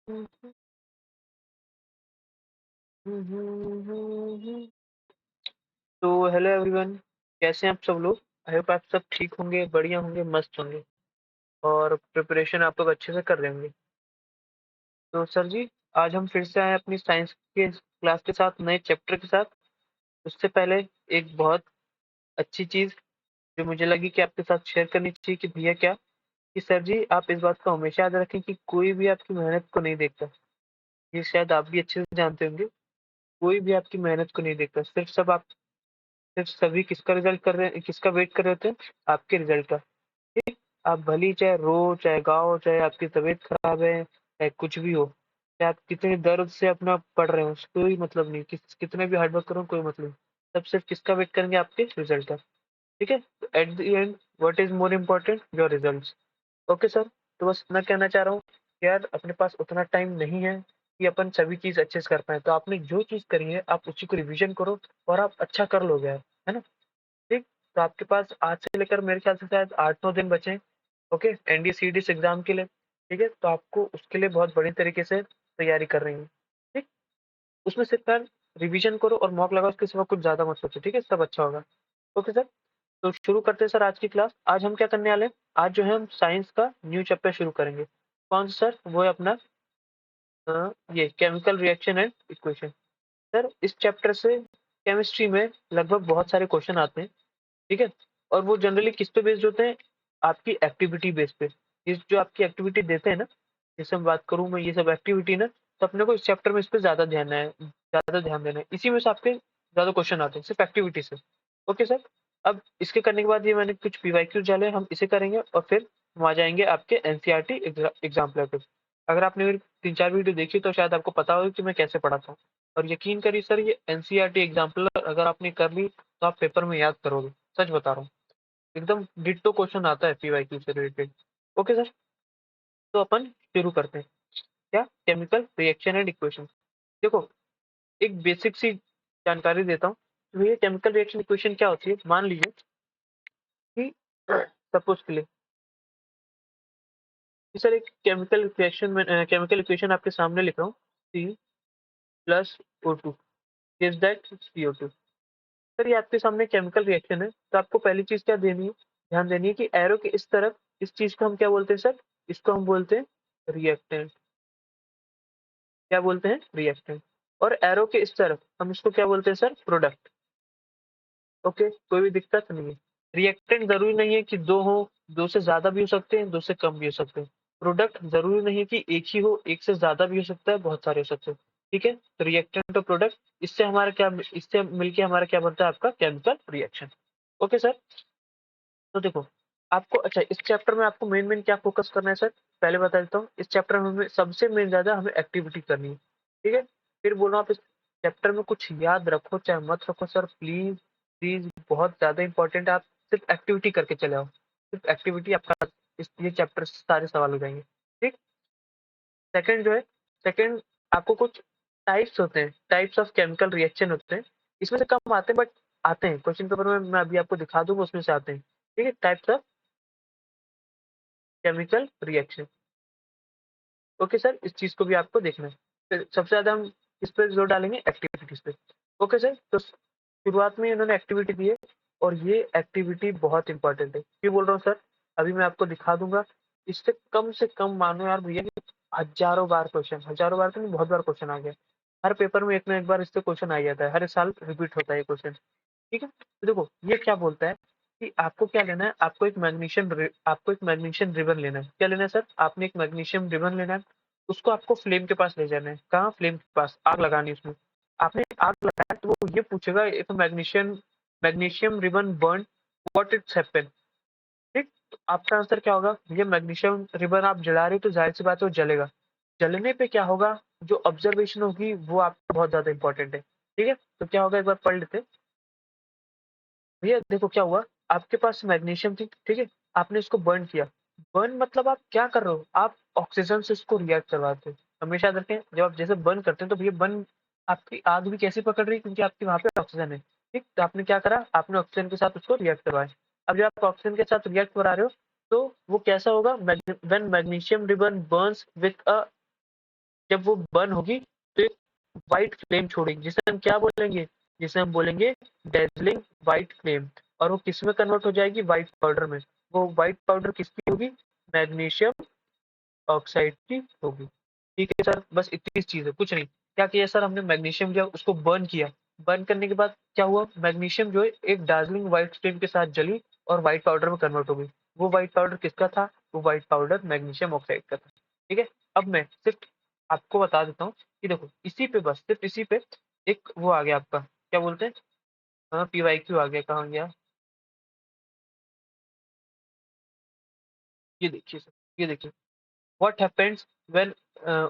तो hello everyone, कैसे हैं आप सब लोग? आई होप आप सब ठीक होंगे, बढ़िया होंगे, मस्त होंगे और प्रिपरेशन आप लोग अच्छे से कर रहे होंगे। तो सर जी, आज हम फिर से आए अपनी साइंस के क्लास के साथ, नए चैप्टर के साथ। उससे पहले एक बहुत अच्छी चीज़ जो मुझे लगी कि आपके साथ शेयर करनी चाहिए कि भैया क्या, कि सर जी आप इस बात को हमेशा याद रखें कि कोई भी आपकी मेहनत को नहीं देखता। ये शायद आप भी अच्छे से जानते होंगे, कोई भी आपकी मेहनत को नहीं देखता। सिर्फ सभी किसका रिजल्ट कर रहे हैं, किसका वेट कर रहे होते हैं? आपके रिजल्ट का। ठीक? आप भले ही चाहे रो, चाहे गाओ, चाहे आपकी तबीयत खराब है, चाहे कुछ भी हो, चाहे आप कितने दर्द से अपना पढ़ रहे हो, कोई मतलब नहीं। कितने भी हार्ड वर्क करो, कोई मतलब नहीं। सब सिर्फ किसका वेट करेंगे? आपके रिजल्ट का। ठीक है? At the end what is more important? Your results. Okay sir. तो बस मैं कहना चाह रहा हूँ कि यार अपने पास उतना टाइम नहीं है कि अपन सभी चीज अच्छे से कर पाए। तो आपने जो चीज करी है आप उसी को रिवीजन करो और आप अच्छा कर लोगे यार, है ना? ठीक। तो आपके पास आज से लेकर मेरे ख्याल से शायद 8-9 दिन बचे हैं। ओके, एनडीए सीडीएस एग्जाम के लिए। ठीक है, तो आपको उसके लिए बहुत बड़ी तरीके से तैयारी कर रही है। ठीक। उसमें सिर्फ यार रिवीजन करो और मॉक लगाओ, उसके सिवा कुछ ज्यादा मत सोचो। ठीक है, सब अच्छा होगा। Okay sir. तो शुरू करते हैं सर आज की क्लास। आज हम क्या करने वाले हैं? आज जो है हम साइंस का न्यू चैप्टर शुरू करेंगे। कौन सा सर? वो है अपना ये chemical reaction and equation. Sir इस चैप्टर से केमिस्ट्री में लगभग बहुत सारे क्वेश्चन आते हैं। ठीक है, और वो जनरली किस पे बेस्ड होते हैं? आपकी एक्टिविटी बेस पे। इस जो आपकी एक्टिविटी देते हैं ना, जैसे हम बात करूं मैं ये सब एक्टिविटी ना, तो अपने को इस चैप्टर में इस पे ज्यादा ध्यान देना है। इसी में से आपके ज्यादा क्वेश्चन आते हैं सिर्फ एक्टिविटी से। Okay sir. अब इसके करने के बाद ये मैंने कुछ पीवाईक्यू डाले, हम इसे करेंगे और फिर हम आ जाएंगे आपके एनसीईआरटी एग्जाम्पलर पे। अगर आपने मेरी 3-4 वीडियो देखी तो शायद आपको पता होगा कि मैं कैसे पढ़ाता हूँ। और यकीन करिए सर, ये एनसीईआरटी एग्जाम्पलर अगर आपने कर ली तो आप पेपर में याद करोगे। सच बता रहा हूँ, एकदम डिट्टो क्वेश्चन आता है पीवाईक्यू से रिलेटेड। Okay sir. तो अपन शुरू करते हैं। क्या? Chemical reaction and equation. देखो, एक बेसिक सी जानकारी देता हूँ। तो ये केमिकल रिएक्शन इक्वेशन क्या होती है? मान लीजिए कि सपोज के लिए कि सर एक केमिकल रिएक्शन में केमिकल इक्वेशन आपके सामने लिख रहा हूँ। C plus O two is that C O two. Sir ये आपके सामने केमिकल रिएक्शन है, तो आपको पहली चीज क्या देनी है? ध्यान देनी है कि एरो के इस तरफ इस चीज को हम क्या बोलते हैं सर? इसको हम बोलते हैं रिएक्टेंट। क्या बोलते हैं? रिएक्टेंट। और एरो के इस तरफ हम इसको क्या बोलते हैं सर? प्रोडक्ट। ओके, कोई भी दिक्कत नहीं है। रिएक्टेंट जरूरी नहीं है कि दो हो, दो से ज्यादा भी हो सकते हैं, दो से कम भी हो सकते हैं। प्रोडक्ट जरूरी नहीं है कि एक ही हो, एक से ज्यादा भी हो सकता है, बहुत सारे हो सकते हैं। ठीक है, तो रिएक्टेंट और प्रोडक्ट, इससे मिलके हमारा क्या बनता है? आपका केमिकल रिएक्शन। Okay sir. तो देखो, आपको अच्छा इस चैप्टर में आपको मेन मेन क्या फोकस करना है सर? पहले बता देता हूँ, इस चैप्टर में हमें सबसे मेन ज्यादा हमें एक्टिविटी करनी है। ठीक है, फिर बोलो आप इस चैप्टर में कुछ याद रखो चाहे मत रखो सर, प्लीज प्लीज, बहुत ज्यादा इंपॉर्टेंट है। आप सिर्फ एक्टिविटी करके चले आओ। सिर्फ एक्टिविटी आपका इस ये चैप्टर से सारे सवाल हो जाएंगे। ठीक। सेकंड जो है, सेकंड आपको कुछ टाइप्स होते हैं, टाइप्स ऑफ केमिकल रिएक्शन होते हैं। इसमें से कम आते हैं बट आते हैं क्वेश्चन पेपर में, मैं अभी आपको दिखा दूंगा, उसमें से आते हैं। ठीक है, types of chemical reaction. Okay sir, इस चीज को भी आपको देखना है। फिर सबसे ज्यादा हम किस पे जोर डालेंगे? एक्टिविटीज पे। Okay sir. तो शुरुआत में इन्होंने एक्टिविटी दी है और ये एक्टिविटी बहुत इंपॉर्टेंट है। क्यों बोल रहा हूँ सर? अभी मैं आपको दिखा दूंगा। इससे कम से कम मानो यार भैया कि हजारों बार क्वेश्चन, हजारों बार तो नहीं, बहुत बार क्वेश्चन आ गया। हर पेपर में एक ना एक बार इससे क्वेश्चन आ जाता है, हर साल रिपीट होता है ये क्वेश्चन। ठीक है, तो देखो ये क्या बोलता है कि आपको क्या लेना है? आपको एक मैग्नीशियम रिबन लेना है। क्या लेना है सर? आपने एक मैग्नीशियम रिबन लेना है। उसको आपको फ्लेम के पास ले जाना है। कहाँ? फ्लेम के पास, आग लगानी है उसमें। आपने आग लगाया तो वो ये पूछेगा, if magnesium magnesium ribbon burn, what it's happen. ठीक, तो आपका आंसर क्या होगा? ये मैग्नीशियम रिबन आप जला रहे हो तो जाहिर सी बात है वो जलेगा। जलने पे क्या होगा? जो ऑब्जर्वेशन होगी वो आपको बहुत ज्यादा इंपॉर्टेंट है। ठीक है, तो क्या होगा एक बार पढ़ लेते हैं। भैया देखो क्या हुआ, आपके पास मैग्नीशियम थी, ठीक है, आपने इसको बर्न किया। बर्न मतलब आप क्या कर रहे हो? आप ऑक्सीजन से इसको रिएक्ट करवाते हो। हमेशा याद रखें, जब आप जैसे बर्न करते हैं तो भैया बर्न, आपकी आग भी कैसे पकड़ रही है? क्योंकि आपके वहां पे ऑक्सीजन है। ठीक, तो आपने क्या करा? आपने ऑक्सीजन के साथ उसको रिएक्ट करवाया। अब जब आप ऑक्सीजन के साथ रिएक्ट करा रहे हो तो वो कैसा होगा? When magnesium ribbon Burns with a जब वो बर्न होगी तो एक व्हाइट फ्लेम छोड़ेगी, जिसे हम बोलेंगे डेजलिंग व्हाइट फ्लेम। और वो किस में कन्वर्ट हो जाएगी? व्हाइट पाउडर में। वो व्हाइट पाउडर किसकी होगी? मैग्नीशियम ऑक्साइड की होगी। ठीक है सर, बस इतनी चीज है, कुछ नहीं। क्या किया सर हमने? मैग्नीशियम जो उसको बर्न किया। बर्न करने के बाद क्या हुआ? मैग्नीशियम जो है एक डार्जिलिंग व्हाइट फ्लेम के साथ जली और व्हाइट पाउडर में कन्वर्ट हो गई। वो व्हाइट पाउडर किसका था? वो व्हाइट पाउडर मैग्नीशियम ऑक्साइड का था। ठीक है, अब मैं सिर्फ आपको बता देता हूँ कि देखो इसी पे, बस सिर्फ इसी पे एक वो आ गया आपका, क्या बोलते हैं, हाँ PYQ आ गया। कहाँ गया? ये देखिए सर, ये देखिए, what happens when uh,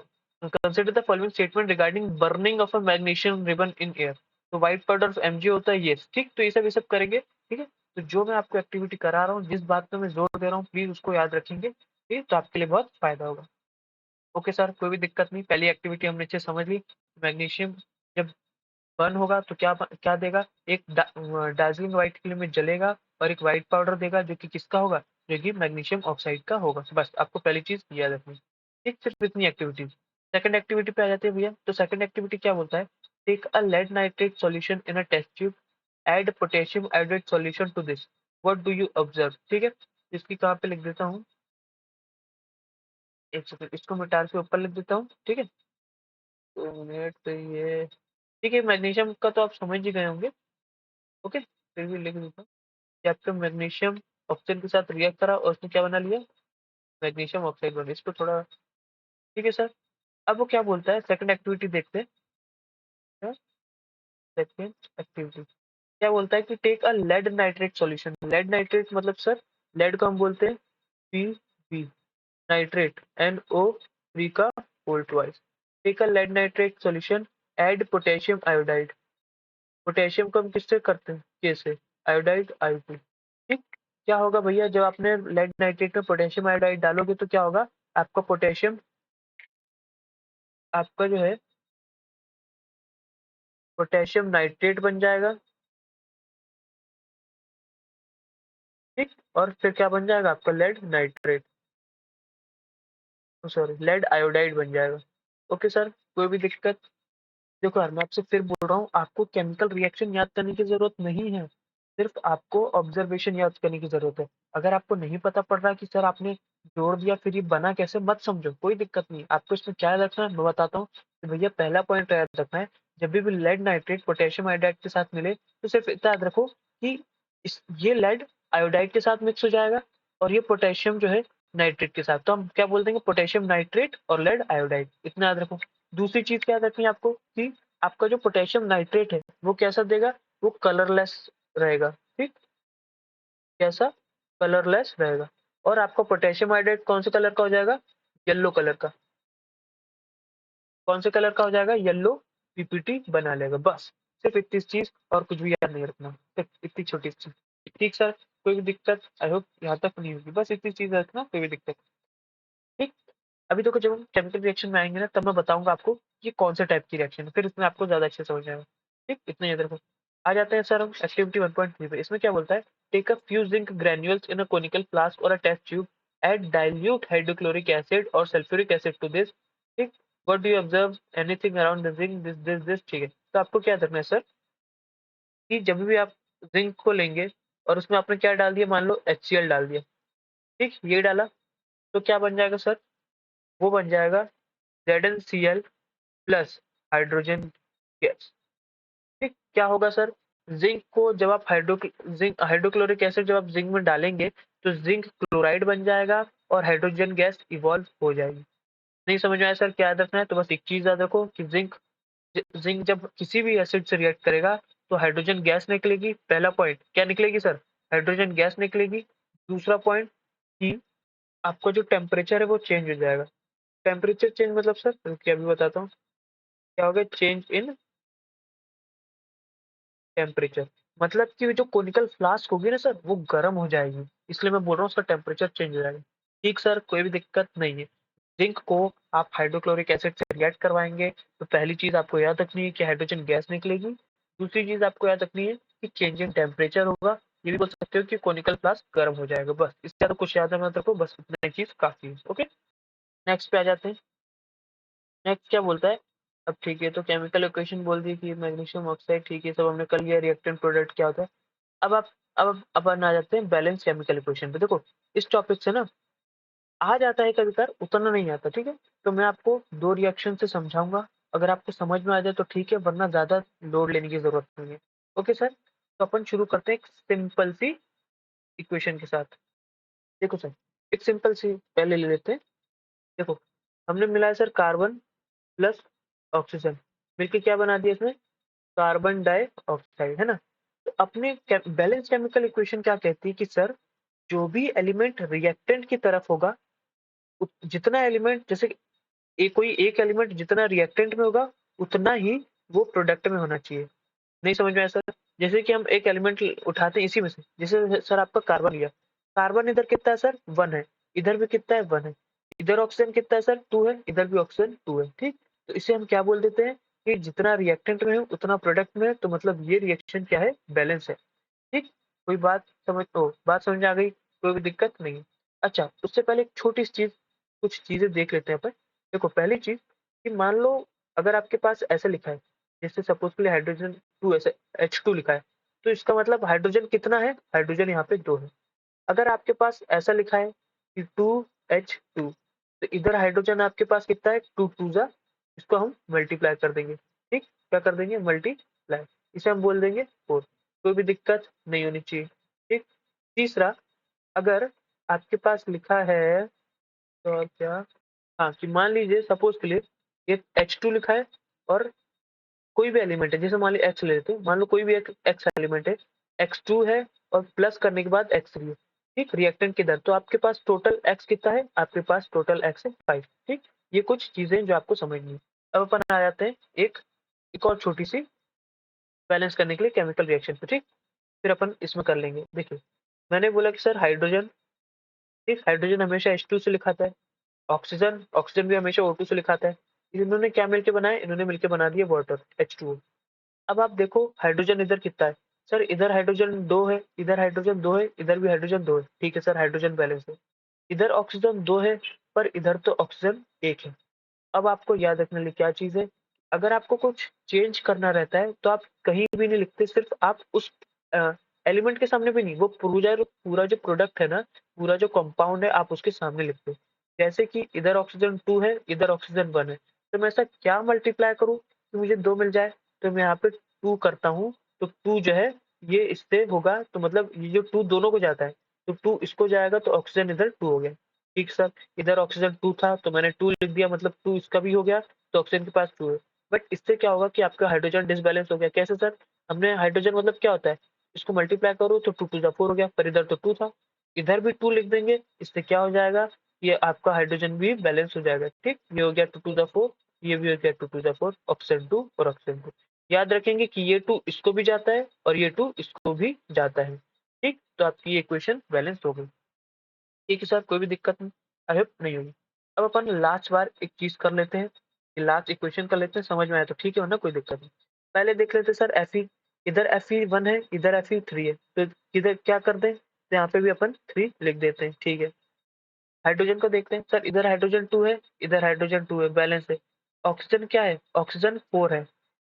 consider the following statement regarding burning of a magnesium ribbon in air। तो व्हाइट पाउडर ऑफ Mg होता है ये, ठीक। तो ये सब करेंगे, ठीक है। तो जो मैं आपको एक्टिविटी करा रहा हूँ, जिस बात पे मैं जोर दे रहा हूँ, प्लीज उसको याद रखेंगे, ठीक। तो आपके लिए बहुत फायदा होगा। ओके सर, कोई भी दिक्कत नहीं। पहली एक्टिविटी हमने अच्छे समझ ली। मैग्नीशियम जब बर्न होगा तो क्या क्या देगा? एक दार्जिलिंग व्हाइट फिल्म में जलेगा और एक व्हाइट पाउडर देगा, जो कि किसका होगा? जो कि मैग्नीशियम ऑक्साइड का होगा। बस आपको पहली चीज याद रखनी, ठीक। सिर्फ इतनी एक्टिविटी। सेकंड एक्टिविटी पे आ जाते हैं भैया। तो सेकंड एक्टिविटी क्या बोलता है? Take a lead nitrate solution in a test tube, add potassium iodide solution to this, what do you observe. ठीक है, इसकी कहाँ पे लिख देता हूँ, एक सेकंड, इसको मिटा के ऊपर लिख देता हूँ, ठीक है। 2 मिनट पे ये, ठीक है। मैग्नीशियम का तो आप समझ ही गए होंगे, ओके। फिर भी लिख देता हूँ कि आपका मैग्नीशियम ऑक्सीजन के साथ रिएक्ट करा और उसने क्या बना लिया? मैग्नीशियम ऑक्साइड बना। इसको थोड़ा, ठीक है सर। अब वो क्या बोलता है? सेकंड एक्टिविटी देखते हैं। सेकंड एक्टिविटी क्या बोलता है कि take a lead nitrate solution. Lead nitrate मतलब सर, लेड को हम बोलते हैं Pb, नाइट्रेट NO3 का whole twice. Take a lead nitrate solution, add potassium iodide. Potassium को हम किससे करते हैं? के से, आयोडाइड I2। ठीक। क्या होगा भैया, जब आपने लेड नाइट्रेट में पोटेशियम आयोडाइड डालोगे तो क्या होगा? आपका पोटेशियम, आपका जो है पोटेशियम नाइट्रेट बन जाएगा, ठीक। और फिर क्या बन जाएगा? आपका lead nitrate, sorry lead iodide बन जाएगा। ओके सर, कोई भी दिक्कत? देखो यार, मैं आपसे फिर बोल रहा हूँ, आपको केमिकल रिएक्शन याद करने की जरूरत नहीं है, सिर्फ आपको ऑब्जर्वेशन याद करने की जरूरत है। अगर आपको नहीं पता पड़ रहा कि सर आपने जोड़ दिया फिर ये बना कैसे, मत समझो, कोई दिक्कत नहीं। आपको इसमें क्या याद रखना है मैं बताता हूँ कि भैया, पहला पॉइंट याद रखना है, जब भी लेड नाइट्रेट पोटेशियम आयोडाइड के साथ मिले तो सिर्फ इतना याद रखो कि ये लेड आयोडाइड के साथ मिक्स हो जाएगा और ये पोटेशियम जो है नाइट्रेट के साथ। तो हम क्या बोल देंगे? पोटेशियम नाइट्रेट और लेड आयोडाइड, इतना याद रखो। दूसरी चीज क्या याद रखनी है आपको कि आपका जो पोटेशियम नाइट्रेट है वो कैसा देगा? वो कलरलेस रहेगा, ठीक। कैसा? कलरलेस रहेगा। और आपका पोटेशियम आयोडाइड कौन से कलर का हो जाएगा? येलो कलर का। कौन से कलर का हो जाएगा? येलो पीपीटी बना लेगा। बस सिर्फ इतनी चीज, और कुछ भी याद नहीं रखना, सिर्फ इतनी छोटी चीज, ठीक सर। कोई भी दिक्कत आई होप यहाँ तक नहीं होगी, बस इतनी चीज रखना, कोई भी दिक्कत, ठीक। अभी देखो, जब हम केमिकल रिएक्शन में आएंगे ना, तब मैं बताऊंगा आपको ये कौन से टाइप की रिएक्शन है, फिर इसमें आपको ज्यादा अच्छे समझ आएगा, ठीक। इतना याद रखो। आ जाते हैं सर हम एक्टिविटी 1.3 पे। इसमें क्या बोलता है? Take a few zinc granules in a conical flask और a test tube, add dilute hydrochloric acid और सल्फ्यूरिक एसिड टू दिस, ठीक। What do you observe anything around the zinc, this, ठीक है। तो आपको क्या करना है सर कि जब भी आप जिंक को लेंगे और उसमें आपने क्या डाल दिया, मान लो HCl डाल दिया, ठीक। ये डाला तो क्या बन जाएगा सर? वो बन जाएगा ZnCl प्लस हाइड्रोजन गैस, ठीक। क्या होगा सर? जिंक को जब आप हाइड्रोक्लोरिक एसिड जब आप जिंक में डालेंगे तो जिंक क्लोराइड बन जाएगा और हाइड्रोजन गैस इवॉल्व हो जाएगी। नहीं समझ में आया सर? क्या याद रखना है? तो बस एक चीज याद रखो कि जिंक जब किसी भी एसिड से रिएक्ट करेगा तो हाइड्रोजन गैस निकलेगी। पहला पॉइंट क्या निकलेगी सर? हाइड्रोजन गैस निकलेगी। दूसरा पॉइंट कि आपका जो टेम्परेचर है वो चेंज हो जाएगा। टेम्परेचर चेंज मतलब सर, रुकिए अभी बताता हूँ क्या हो गया। चेंज इन टेम्परेचर मतलब कि जो कोनिकल फ्लास्क होगी ना सर, वो गर्म हो जाएगी, इसलिए मैं बोल रहा हूँ उसका टेम्परेचर चेंज हो जाएगा, ठीक सर। कोई भी दिक्कत नहीं है। जिंक को आप हाइड्रोक्लोरिक एसिड से रिएक्ट करवाएंगे तो पहली चीज आपको याद रखनी है कि हाइड्रोजन गैस निकलेगी। दूसरी चीज आपको याद रखनी है कि चेंज इन टेम्परेचर होगा। ये भी बोल सकते हो कि कोनिकल फ्लास्क गर्म हो जाएगा। बस इससे ज्यादा कुछ याद मत रखो, बस इतना चीज काफी है, ओके। नेक्स्ट पे आ जाते हैं। नेक्स्ट क्या बोलता है? अब ठीक है, तो केमिकल इक्वेशन बोल दी कि मैग्नीशियम ऑक्साइड, ठीक है, सब हमने कर लिया। रिएक्टेंट प्रोडक्ट क्या होता है? अब आप अब अपन आ जाते हैं बैलेंस केमिकल इक्वेशन पे। देखो, इस टॉपिक से ना आ जाता है कभी-कभार, उतना नहीं आता, ठीक है? तो मैं आपको 2 रिएक्शन से समझाऊँगा, अगर आपको समझ में आ जाए तो ठीक है, वरना ज़्यादा लोड लेने की ज़रूरत नहीं है। Okay sir? तो अपन शुरू करते हैं एक सिंपल सी इक्वेशन के साथ। देखो सर, एक सिंपल सी पहले ले लेते हैं। देखो, हमने मिला है सर कार्बन प्लस ऑक्सीजन, मिलके क्या बना दिया इसमें? कार्बन डाइऑक्साइड, है ना? तो अपने बैलेंस केमिकल इक्वेशन क्या कहती है कि सर, जो भी एलिमेंट रिएक्टेंट की तरफ होगा, जितना एलिमेंट, जैसे कोई एक एलिमेंट जितना रिएक्टेंट में होगा, उतना ही वो प्रोडक्ट में होना चाहिए। नहीं समझ में आया सर? जैसे कि हम एक एलिमेंट उठाते हैं इसी में से, जैसे सर आपका कार्बन लिया, कार्बन इधर कितना है सर? 1 है, इधर भी कितना है? 1 है। इधर ऑक्सीजन कितना है सर? 2 है, इधर भी ऑक्सीजन 2 है, ठीक? तो इसे हम क्या बोल देते हैं कि जितना रिएक्टेंट में है उतना प्रोडक्ट में है, तो मतलब ये रिएक्शन क्या है? बैलेंस है, ठीक? कोई बात समझ में आ गई? कोई भी दिक्कत नहीं। अच्छा, उससे पहले एक छोटी सी चीज़, कुछ चीज़ें देख लेते हैं अपन। देखो, पहली चीज़ कि मान लो अगर आपके पास ऐसे लिखा है, जैसे सपोज़फुली हाइड्रोजन 2 ऐसे H2 लिखा है, तो इसका मतलब हाइड्रोजन कितना है? हाइड्रोजन यहाँ पे 2 है। अगर आपके पास ऐसा लिखा है कि 2H2, तो इधर हाइड्रोजन आपके पास कितना है? 2 2 जा, इसको हम मल्टीप्लाई कर देंगे, ठीक? क्या कर देंगे? मल्टीप्लाई। इसे हम बोल देंगे 4। कोई भी दिक्कत नहीं होनी चाहिए, ठीक? तीसरा, अगर आपके पास लिखा है तो और क्या, हाँ, कि मान लीजिए सपोज़ के लिए एक H2 लिखा है और कोई भी एलिमेंट है, जैसे मान लीजिए एक्स ले लेते हैं, मान लो कोई भी एक एक्स एलिमेंट है, एक्स2 है और प्लस करने के बाद एक्स3 है, ठीक? रिएक्टेंट की दर, तो आपके पास टोटल एक्स कितना है? आपके पास टोटल एक्स है 5, ठीक? ये कुछ चीजें जो आपको समझनी है। अब अपन आ जाते हैं एक और छोटी सी बैलेंस करने के लिए केमिकल रिएक्शन पे, ठीक? फिर अपन इसमें कर लेंगे। देखिए, मैंने बोला कि सर हाइड्रोजन, ठीक, हाइड्रोजन हमेशा H2 से लिखाता है, ऑक्सीजन ऑक्सीजन भी हमेशा O2 से लिखाता है। इन्होंने क्या मिलके बनाया? इन्होंने मिलके बना दिया वाटर, H2O। अब आप देखो हाइड्रोजन इधर कितना है? सर इधर हाइड्रोजन 2 है, इधर हाइड्रोजन 2 है, इधर भी हाइड्रोजन 2 है। ठीक है सर, हाइड्रोजन बैलेंस है। इधर ऑक्सीजन 2 है, पर इधर तो ऑक्सीजन 1 है। अब आपको याद रखने लिए क्या चीज़ है, अगर आपको कुछ चेंज करना रहता है, तो आप कहीं भी नहीं लिखते, सिर्फ़ आप उस एलिमेंट के सामने भी नहीं, वो पूरा जो प्रोडक्ट है ना, पूरा जो कंपाउंड है, आप उसके सामने लिखते हो। जैसे कि इधर ऑक्सीजन 2 है, इधर ऑक्सीजन 1 है, तो मैं ऐसा क्या मल्टीप्लाई करूँ कि मुझे 2 मिल जाए? तो मैं यहाँ पे 2 करता हूँ, तो 2 जो है, ये इससे होगा, तो मतलब ये जो 2 दोनों को जाता है, तो 2 इसको जाएगा, तो ऑक्सीजन इधर 2 हो गया। ठीक सर, इधर ऑक्सीजन 2 था, तो मैंने 2 लिख दिया, मतलब 2 इसका भी हो गया, तो ऑक्सीजन के पास 2 है। बट इससे क्या होगा कि आपका हाइड्रोजन डिसबैलेंस हो गया। कैसे सर? हमने हाइड्रोजन मतलब क्या होता है? इसको मल्टीप्लाई करो तो 2 टू द 4 हो गया, पर इधर तो 2 था। इधर भी 2 लिख देंगे, इससे क्या हो जाएगा? ये आपका हाइड्रोजन भी बैलेंस हो जाएगा, ठीक? ये हो गया 2 टू द 4, ये भी हो गया 2 टू द 4, ऑक्सीजन 2 और ऑक्सीजन 2। याद रखेंगे कि ये 2 इसको भी जाता है और ये 2 इसको भी जाता है, ठीक? तो आपकी ये इक्वेशन बैलेंस हो गई। ठीक है सर, कोई भी दिक्कत नहीं, आई होप नहीं होगी। अब अपन लास्ट बार एक चीज़ कर लेते हैं, लास्ट इक्वेशन कर लेते हैं, समझ में आया तो ठीक है, वरना कोई दिक्कत नहीं। पहले देख लेते हैं सर Fe, इधर Fe1 है, इधर Fe3 है, तो इधर क्या कर दें? तो यहाँ पे भी अपन 3 लिख देते हैं, ठीक है। हाइड्रोजन को देखते हैं, सर इधर हाइड्रोजन 2 है, इधर हाइड्रोजन 2 है, बैलेंस है। ऑक्सीजन क्या है? ऑक्सीजन 4 है,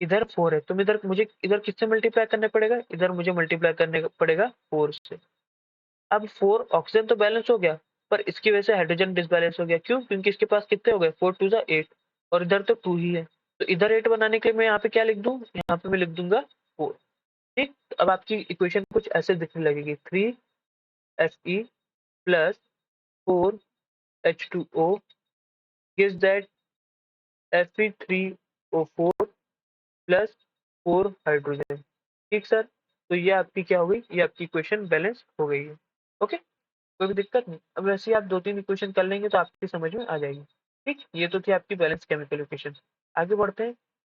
इधर 4 है, तो इधर मुझे इधर किससे मल्टीप्लाई करना पड़ेगा? इधर मुझे मल्टीप्लाई करने पड़ेगा 4 से। अब 4 ऑक्सीजन तो बैलेंस हो गया, पर इसकी वजह से हाइड्रोजन डिसबैलेंस हो गया। क्यों? क्योंकि इसके पास कितने हो गए? 4 टू ज़ा 8 और इधर तो 2 ही है। तो इधर 8 बनाने के लिए मैं यहाँ पे क्या लिख दूँ? यहाँ पे मैं लिख दूँगा 4, ठीक? तो अब आपकी इक्वेशन कुछ ऐसे दिखने लगेगी, 3Fe plus 4H2O gives that Fe3O4 plus 4 hydrogen. ठीक सर? तो ये आपकी क्या हो गई? ये आपकी इक्वेशन बैलेंस हो गई है। ओके? कोई भी दिक्कत नहीं। अब वैसे ही आप 2-3 इक्वेशन कर लेंगे तो आपकी समझ में आ जाएगी। ठीक? ये तो थी आपकी बैलेंस केमिकल इक्वेशन। आगे बढ़ते हैं।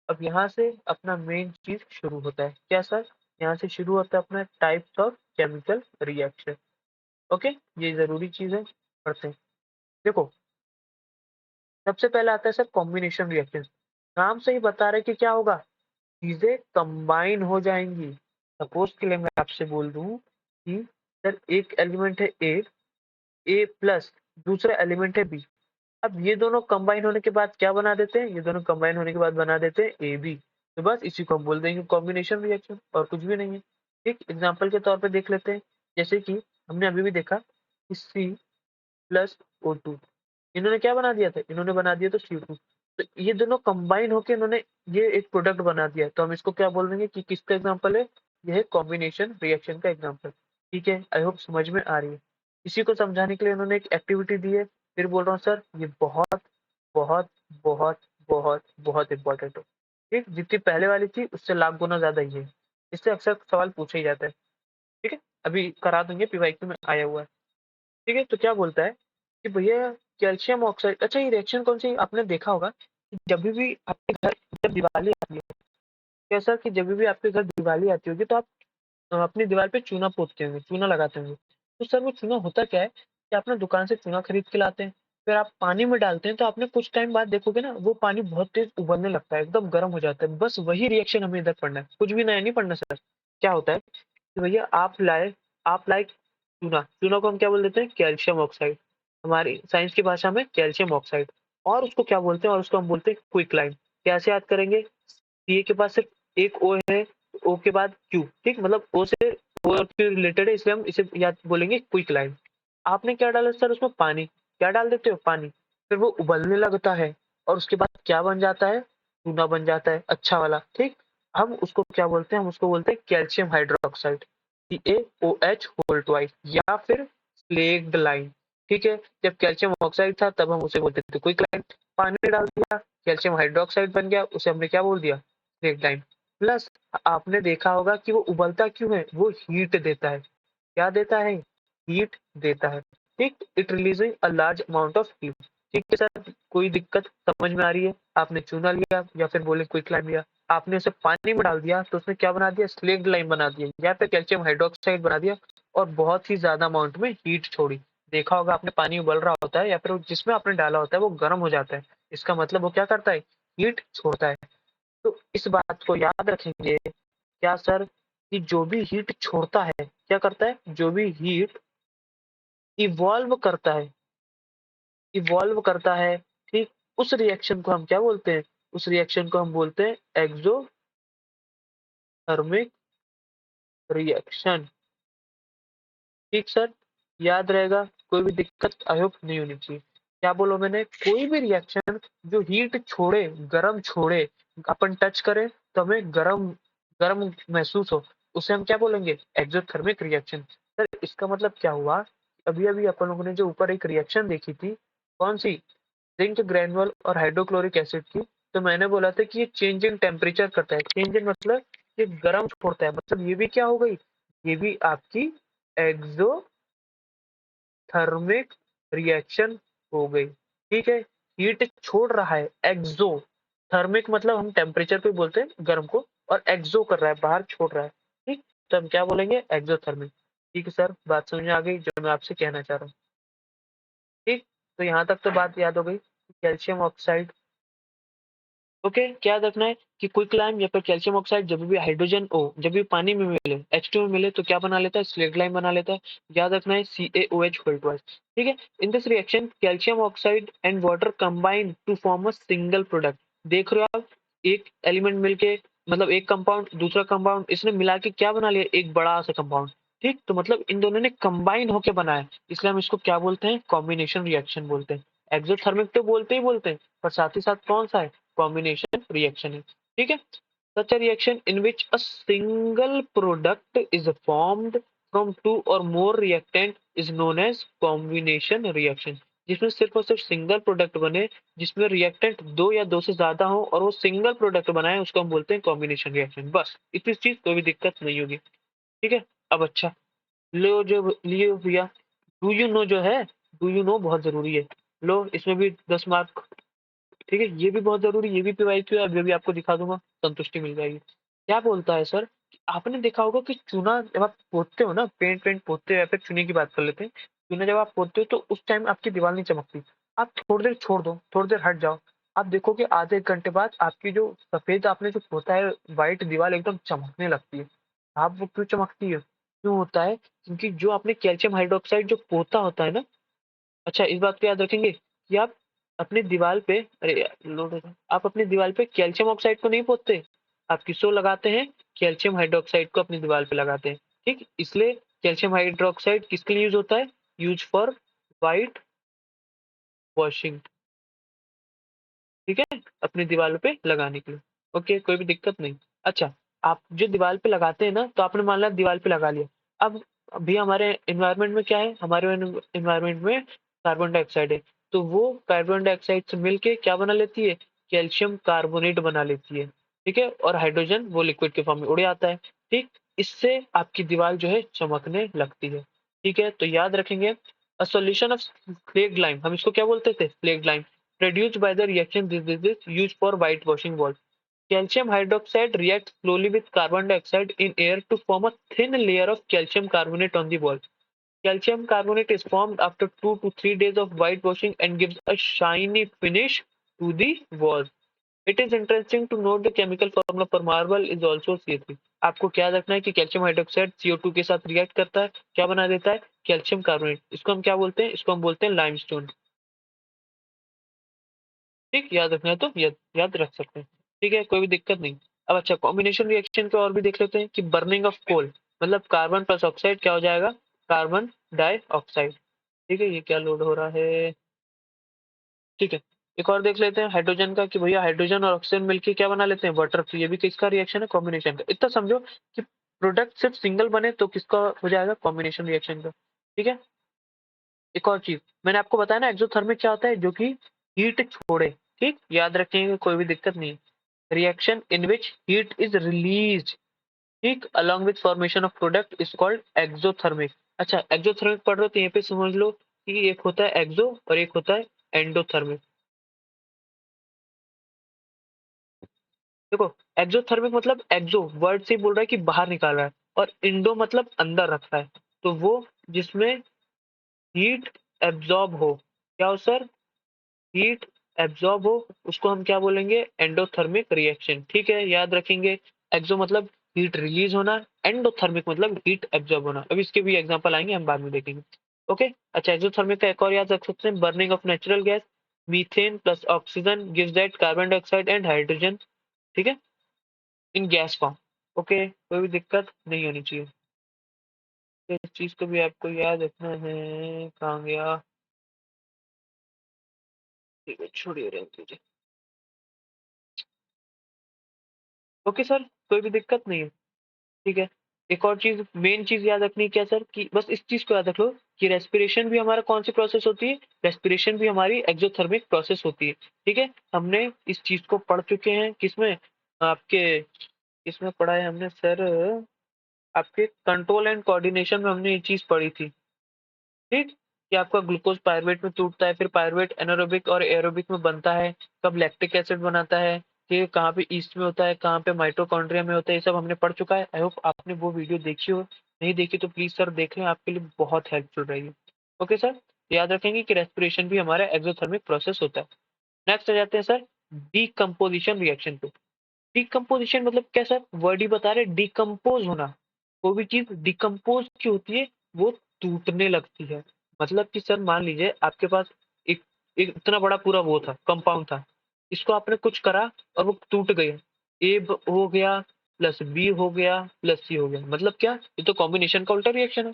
अब यहाँ से अपना मेन चीज़ शुरू होता है। क्या सर? यहाँ से शुरू होता है अपना types of chemical reaction. Okay? ये ज़रूरी चीज़ है, पढ़ते हैं। देखो, सबसे पहले आता है सर कॉम्बिनेशन रिएक्शन। नाम से ही बता रहा है कि क्या होगा? चीज़ें कंबाइन हो जाएँगी। सपोज़ के लिए मैं आपसे बोल दूँ कि सर एक एलिमेंट है ए, ए प्लस दूसरा एलिमेंट है बी। अब ये दोनों कंबाइन होने के बाद क्या बना देते हैं, ये दोनों कंबाइन होने के बाद बना देते हैं AB। तो बस इसी को हम बोल देंगे कॉम्बिनेशन रिएक्शन, और कुछ भी नहीं है। ठीक, एग्जाम्पल के तौर पे देख लेते हैं। जैसे कि हमने अभी भी देखा कि C+O2, इन्होंने क्या बना दिया था, इन्होंने बना दिया तो CO2। तो ये दोनों कंबाइन होके इन्होंने ये एक प्रोडक्ट बना दिया, तो हम इसको क्या बोल देंगे कि किसका एग्जाम्पल है, यह है कॉम्बिनेशन रिएक्शन का एग्जाम्पल। ठीक है, आई होप समझ में आ रही है। इसी को समझाने के लिए इन्होंने एक एक्टिविटी दी है। फिर बोल रहा हूँ सर, ये बहुत बहुत बहुत बहुत बहुत इंपॉर्टेंट हो। ठीक, जितनी पहले वाली थी उससे लाख गुना ज्यादा ही है। इससे अक्सर सवाल पूछा ही जाता है। ठीक है, अभी करा देंगे, पीवाईक्यू में आया हुआ है। ठीक है, तो क्या बोलता है कि भैया कैल्शियम ऑक्साइड, अच्छा ये रिएक्शन कौन सी आपने देखा होगा कि जब भी आपके घर जब दिवाली आती है, कैसा कि जब भी आपके घर दिवाली आती होगी तो आप अपनी दीवार पे चूना पोतते होंगे, चूना लगाते होंगे। तो सर वो चूना होता क्या है कि आप ना दुकान से चूना खरीद के लाते हैं, फिर आप पानी में डालते हैं, तो आपने कुछ टाइम बाद देखोगे ना वो पानी बहुत तेज उबलने लगता है, एकदम गर्म हो जाता है। बस वही रिएक्शन हमें इधर पढ़ना है, कुछ भी नया नहीं पढ़ना सर। क्या होता है कि भैया आप लाए चूना, चूना को हम क्या बोल देते हैं, कैल्शियम ऑक्साइड, हमारी साइंस की भाषा में कैल्शियम ऑक्साइड। और उसको क्या बोलते हैं, और उसको हम बोलते हैं क्विकलाइम। कैसे याद करेंगे, सी के पास सिर्फ एक ओ है, ओ के बाद क्यू, ठीक, मतलब ओ से ओ क्यू रिलेटेड है, इसलिए हम इसे याद बोलेंगे क्विक लाइन। आपने क्या डाला सर उसमें, पानी, क्या डाल देते हो, पानी, फिर वो उबलने लगता है, और उसके बाद क्या बन जाता है, चूना बन जाता है अच्छा वाला। ठीक, हम उसको क्या बोलते हैं, हम उसको बोलते हैं calcium hydroxide, CaOH whole twice, या फिर स्लेग्ड लाइन। ठीक है, जब कैल्शियम ऑक्साइड था तब हम उसे बोलते थे क्विक लाइन, पानी डाल दिया कैल्शियम हाइड्रोक्साइड बन गया, उसे हमने क्या बोल दिया, स्लेग्ड लाइन। प्लस आपने देखा होगा कि वो उबलता क्यों है, वो हीट देता है। क्या देता है, हीट देता है। ठीक, it releasing a large amount of heat. ठीक है सर, कोई दिक्कत समझ में आ रही है, आपने चूना लिया या फिर बोले क्विक लाइन लिया, आपने उसे पानी में डाल दिया तो उसने क्या बना दिया, स्लेग्ड लाइन बना दिया, या फिर कैल्शियम हाइड्रोक्साइड बना दिया, और बहुत ही ज्यादा अमाउंट में हीट छोड़ी। देखा होगा आपने, पानी उबल रहा होता है या फिर जिसमें आपने डाला होता है वो गर्म हो जाता है, इसका मतलब वो क्या करता है, हीट छोड़ता है। तो इस बात को याद रखेंगे क्या सर, कि जो भी हीट छोड़ता है क्या करता है, जो भी हीट इवॉल्व करता है, इवॉल्व करता है, ठीक, उस रिएक्शन को हम क्या बोलते हैं, उस रिएक्शन को हम बोलते हैं एक्सोथर्मिक रिएक्शन। ठीक सर, याद रहेगा, कोई भी दिक्कत आई होप नहीं होनी चाहिए। क्या बोलो मैंने, कोई भी रिएक्शन जो हीट छोड़े, गरम छोड़े, अपन टच करें तो हमें गरम गरम महसूस हो, उसे हम क्या बोलेंगे, एक्सोथर्मिक रिएक्शन। सर इसका मतलब क्या हुआ, अभी अभी अपन लोगों ने जो ऊपर एक रिएक्शन देखी थी, कौन सी, जिंक ग्रेनुअल और हाइड्रोक्लोरिक एसिड की, तो मैंने बोला था कि ये चेंज इन टेम्परेचर करता है, चेंज इन मतलब ये गर्म छोड़ता है, मतलब ये भी क्या हो गई, ये भी आपकी एक्सो थर्मिक रिएक्शन हो गई। ठीक है, हीट छोड़ रहा है, एक्सो, थर्मिक मतलब हम टेम्परेचर पे बोलते हैं गर्म को, और एक्सो कर रहा है, बाहर छोड़ रहा है। ठीक, तो हम क्या बोलेंगे, एक्सोथर्मिक। ठीक है सर, बात समझ में आ गई जो मैं आपसे कहना चाह रहा हूँ। ठीक, तो यहाँ तक तो बात याद हो गई, कैल्शियम ऑक्साइड। ओके, क्या याद रखना है कि क्विकलाइम या फिर कैल्शियम ऑक्साइड जब भी हाइड्रोजन ओ जब भी पानी में मिले, H2 में मिले, तो क्या बना लेता है, स्लेट लाइम बना लेता है। याद रखना है CaOH होल ट्वाइस। ठीक है, in this reaction calcium oxide and water combine to form a single product. देख रहे हो आप, एक एलिमेंट मिलके, मतलब एक कंपाउंड दूसरा कंपाउंड इसने मिला के क्या बना लिया, एक बड़ा सा कंपाउंड। ठीक, तो मतलब इन दोनों ने कंबाइन होकर बनाया, इसलिए हम इसको क्या बोलते हैं, कॉम्बिनेशन रिएक्शन बोलते हैं। एक्सोथर्मिक तो बोलते ही बोलते हैं, पर साथ ही साथ कौन सा है, कॉम्बिनेशन रिएक्शन है। ठीक है, such a reaction in which a single product is formed from two or more reactant is known as combination reaction। जिसमें सिर्फ और सिर्फ सिंगल प्रोडक्ट बने, जिसमें रिएक्टेंट दो या दो से ज्यादा हो और वो सिंगल प्रोडक्ट बनाए, उसको हम बोलते हैं कॉम्बिनेशन रिएक्शन। बस इतनी चीज, कोई भी दिक्कत नहीं होगी। ठीक है, अब अच्छा, लो जो लिए भैया, डू यू नो जो है, डू यू नो बहुत जरूरी है। लो इसमें भी 10 मार्क। ठीक है, ये भी बहुत जरूरी, ये भी पीवाईक्यू है, अभी भी आपको दिखा दूंगा, संतुष्टि मिल जाएगी। क्या बोलता है सर, आपने देखा होगा कि चूना जब आप पोतते हो ना, पेंट पेंट पोतते हो, या फिर चुने की बात कर लेते हैं, चूना जब आप पोतते हो तो उस टाइम आपकी दीवार नहीं चमकती। आप थोड़ी देर छोड़ दो, थोड़ी देर हट जाओ, आप देखोगे आधे एक घंटे बाद आपकी जो सफेद आपने जो पोता है व्हाइट दीवार एकदम चमकने लगती है। आप वो क्यों चमकती है, क्यों होता है, क्योंकि जो आपने कैल्शियम हाइड्रोक्साइड जो पोता होता है ना, अच्छा इस बात को याद रखेंगे कि आप अपनी दीवार पे, अरे लोड हो रहा है। आप अपनी दीवार पे कैल्शियम ऑक्साइड को नहीं पोतते, आप किसको लगाते हैं? कैल्शियम हाइड्रोक्साइड को अपनी दीवार पे लगाते हैं। ठीक, इसलिए कैल्शियम हाइड्रोक्साइड किसके लिए यूज होता है? Use for white washing. ठीक है, अपनी दीवार पे लगाने के लिए। ओके, कोई भी दिक्कत नहीं। अच्छा, आप जो दीवार पे लगाते हैं ना, तो आपने मान लिया दीवार पे लगा लिया। अब अभी हमारे एनवायरनमेंट में क्या है? हमारे एनवायरनमेंट में कार्बन डाइऑक्साइड है, तो वो कार्बन डाइऑक्साइड से मिलके क्या बना लेती है? कैल्शियम कार्बोनेट बना लेती है। ठीक है, और हाइड्रोजन वो लिक्विड के फॉर्म में उड़ आता है। ठीक, इससे आपकी दीवार जो है चमकने लगती है। ठीक है, तो याद रखेंगे, अ सॉल्यूशन ऑफ फ्लेक्ड लाइम, हम इसको क्या बोलते थे? फ्लेक्ड lime. Produced by the reaction, this is used for whitewashing wall. Calcium hydroxide reacts slowly with carbon dioxide in air to form a thin layer of calcium carbonate on the wall. Calcium carbonate is formed after 2 to 3 days of whitewashing and gives a shiny finish to the wall. It is interesting to note the chemical formula for marble is also C3. आपको क्या रखना है कि calcium hydroxide CO2 के साथ react करता है, क्या बना देता है? Calcium carbonate. इसको हम क्या बोलते हैं? इसको हम बोलते हैं लाइमस्टोन। ठीक, याद रखना है तो याद रख सकते हैं। ठीक है, कोई भी दिक्कत नहीं। अब अच्छा, कॉम्बिनेशन रिएक्शन को और भी देख लेते हैं कि बर्निंग ऑफ कोल, मतलब कार्बन प्लस ऑक्साइड क्या हो जाएगा? Carbon dioxide. ठीक है, ये क्या लोड हो रहा है? ठीक है, एक और देख लेते हैं हाइड्रोजन का, कि भैया हाइड्रोजन और ऑक्सीजन मिलकर क्या बना लेते हैं? वाटर। तो ये भी किसका रिएक्शन है? कॉम्बिनेशन का। इतना समझो कि प्रोडक्ट सिर्फ सिंगल बने तो किसका हो जाएगा? कॉम्बिनेशन रिएक्शन का। ठीक है, एक और चीज मैंने आपको बताया ना, एक्सोथर्मिक क्या होता है? जो कि हीट छोड़े। ठीक, याद रखेंगे, कोई भी दिक्कत नहीं। Reaction in which heat is release, ठीक, along with formation of product is called exothermic। अच्छा, एक्सोथर्मिक पढ़ रहे हो तो यहाँ पे समझ लो कि एक होता है एक्सो और एक होता है एंडोथर्मिक। देखो, एक्सोथर्मिक मतलब एक्सो वर्ड से ही बोल रहा है कि बाहर निकाल रहा है, और इंडो मतलब अंदर रख रहा है। तो वो जिसमें हीट एब्जॉर्ब हो, क्या हो सर? हीट एब्जॉर्ब हो, उसको हम क्या बोलेंगे? Endothermic reaction. ठीक है, याद रखेंगे। एक्सो मतलब हीट रिलीज होना, एंडोथर्मिक मतलब हीट एब्जॉर्ब होना। अब इसके भी एग्जांपल आएंगे, हम बाद में देखेंगे। ओके, अच्छा, एक्सोथर्मिक का एक और याद रख सकते हैं, burning of natural gas, methane plus oxygen gives that carbon dioxide and hydrogen. ठीक है, इन गैस फॉर्म। ओके, कोई भी दिक्कत नहीं होनी चाहिए। तो इस चीज को भी आपको याद रखना है। कहाँ गया? ठीक है, छोड़िए, रहने दीजिए। ओके सर, कोई भी दिक्कत नहीं है। ठीक है, एक और चीज, मेन चीज याद रखनी है क्या सर? कि बस इस चीज को याद रख लो कि रेस्पिरेशन भी हमारा कौन सी प्रोसेस होती है? रेस्पिरेशन भी हमारी एक्सोथर्मिक प्रोसेस होती है। ठीक है, हमने इस चीज को पढ़ चुके हैं, किसमें? आपके किसमें पढ़ा है हमने सर? आपके कंट्रोल एंड कोऑर्डिनेशन में हमने ये चीज पढ़ी थी। ठीक, कि आपका ग्लूकोज पायरुवेट में टूटता है, फिर पायरुवेट एनारोबिक और एरोबिक में बनता है, कब लैक्टिक एसिड बनाता है, ठीक, कहाँ पे ईस्ट में होता है, कहाँ पे माइटोकॉन्ड्रिया में होता है, ये सब हमने पढ़ चुका है। आई होप आपने वो वीडियो देखी हो, नहीं देखी तो प्लीज सर देख लें, आपके लिए बहुत हेल्पफुल रहेगी। ओके सर, याद रखेंगे कि रेस्पिरेशन भी हमारा एक्सोथर्मिक प्रोसेस होता है। नेक्स्ट आ जाते हैं सर डीकम्पोजिशन रिएक्शन पे। डिकम्पोजिशन मतलब क्या सर? वर्ड ही बता रहे, डिकम्पोज होना। कोई भी चीज डिकम्पोज की होती है, वो टूटने लगती है। मतलब कि सर मान लीजिए आपके पास एक एक इतना बड़ा पूरा वो था, कंपाउंड था, इसको आपने कुछ करा और वो टूट गया। ए हो गया प्लस बी हो गया प्लस सी हो गया, मतलब क्या? ये तो कॉम्बिनेशन का उल्टा रिएक्शन है।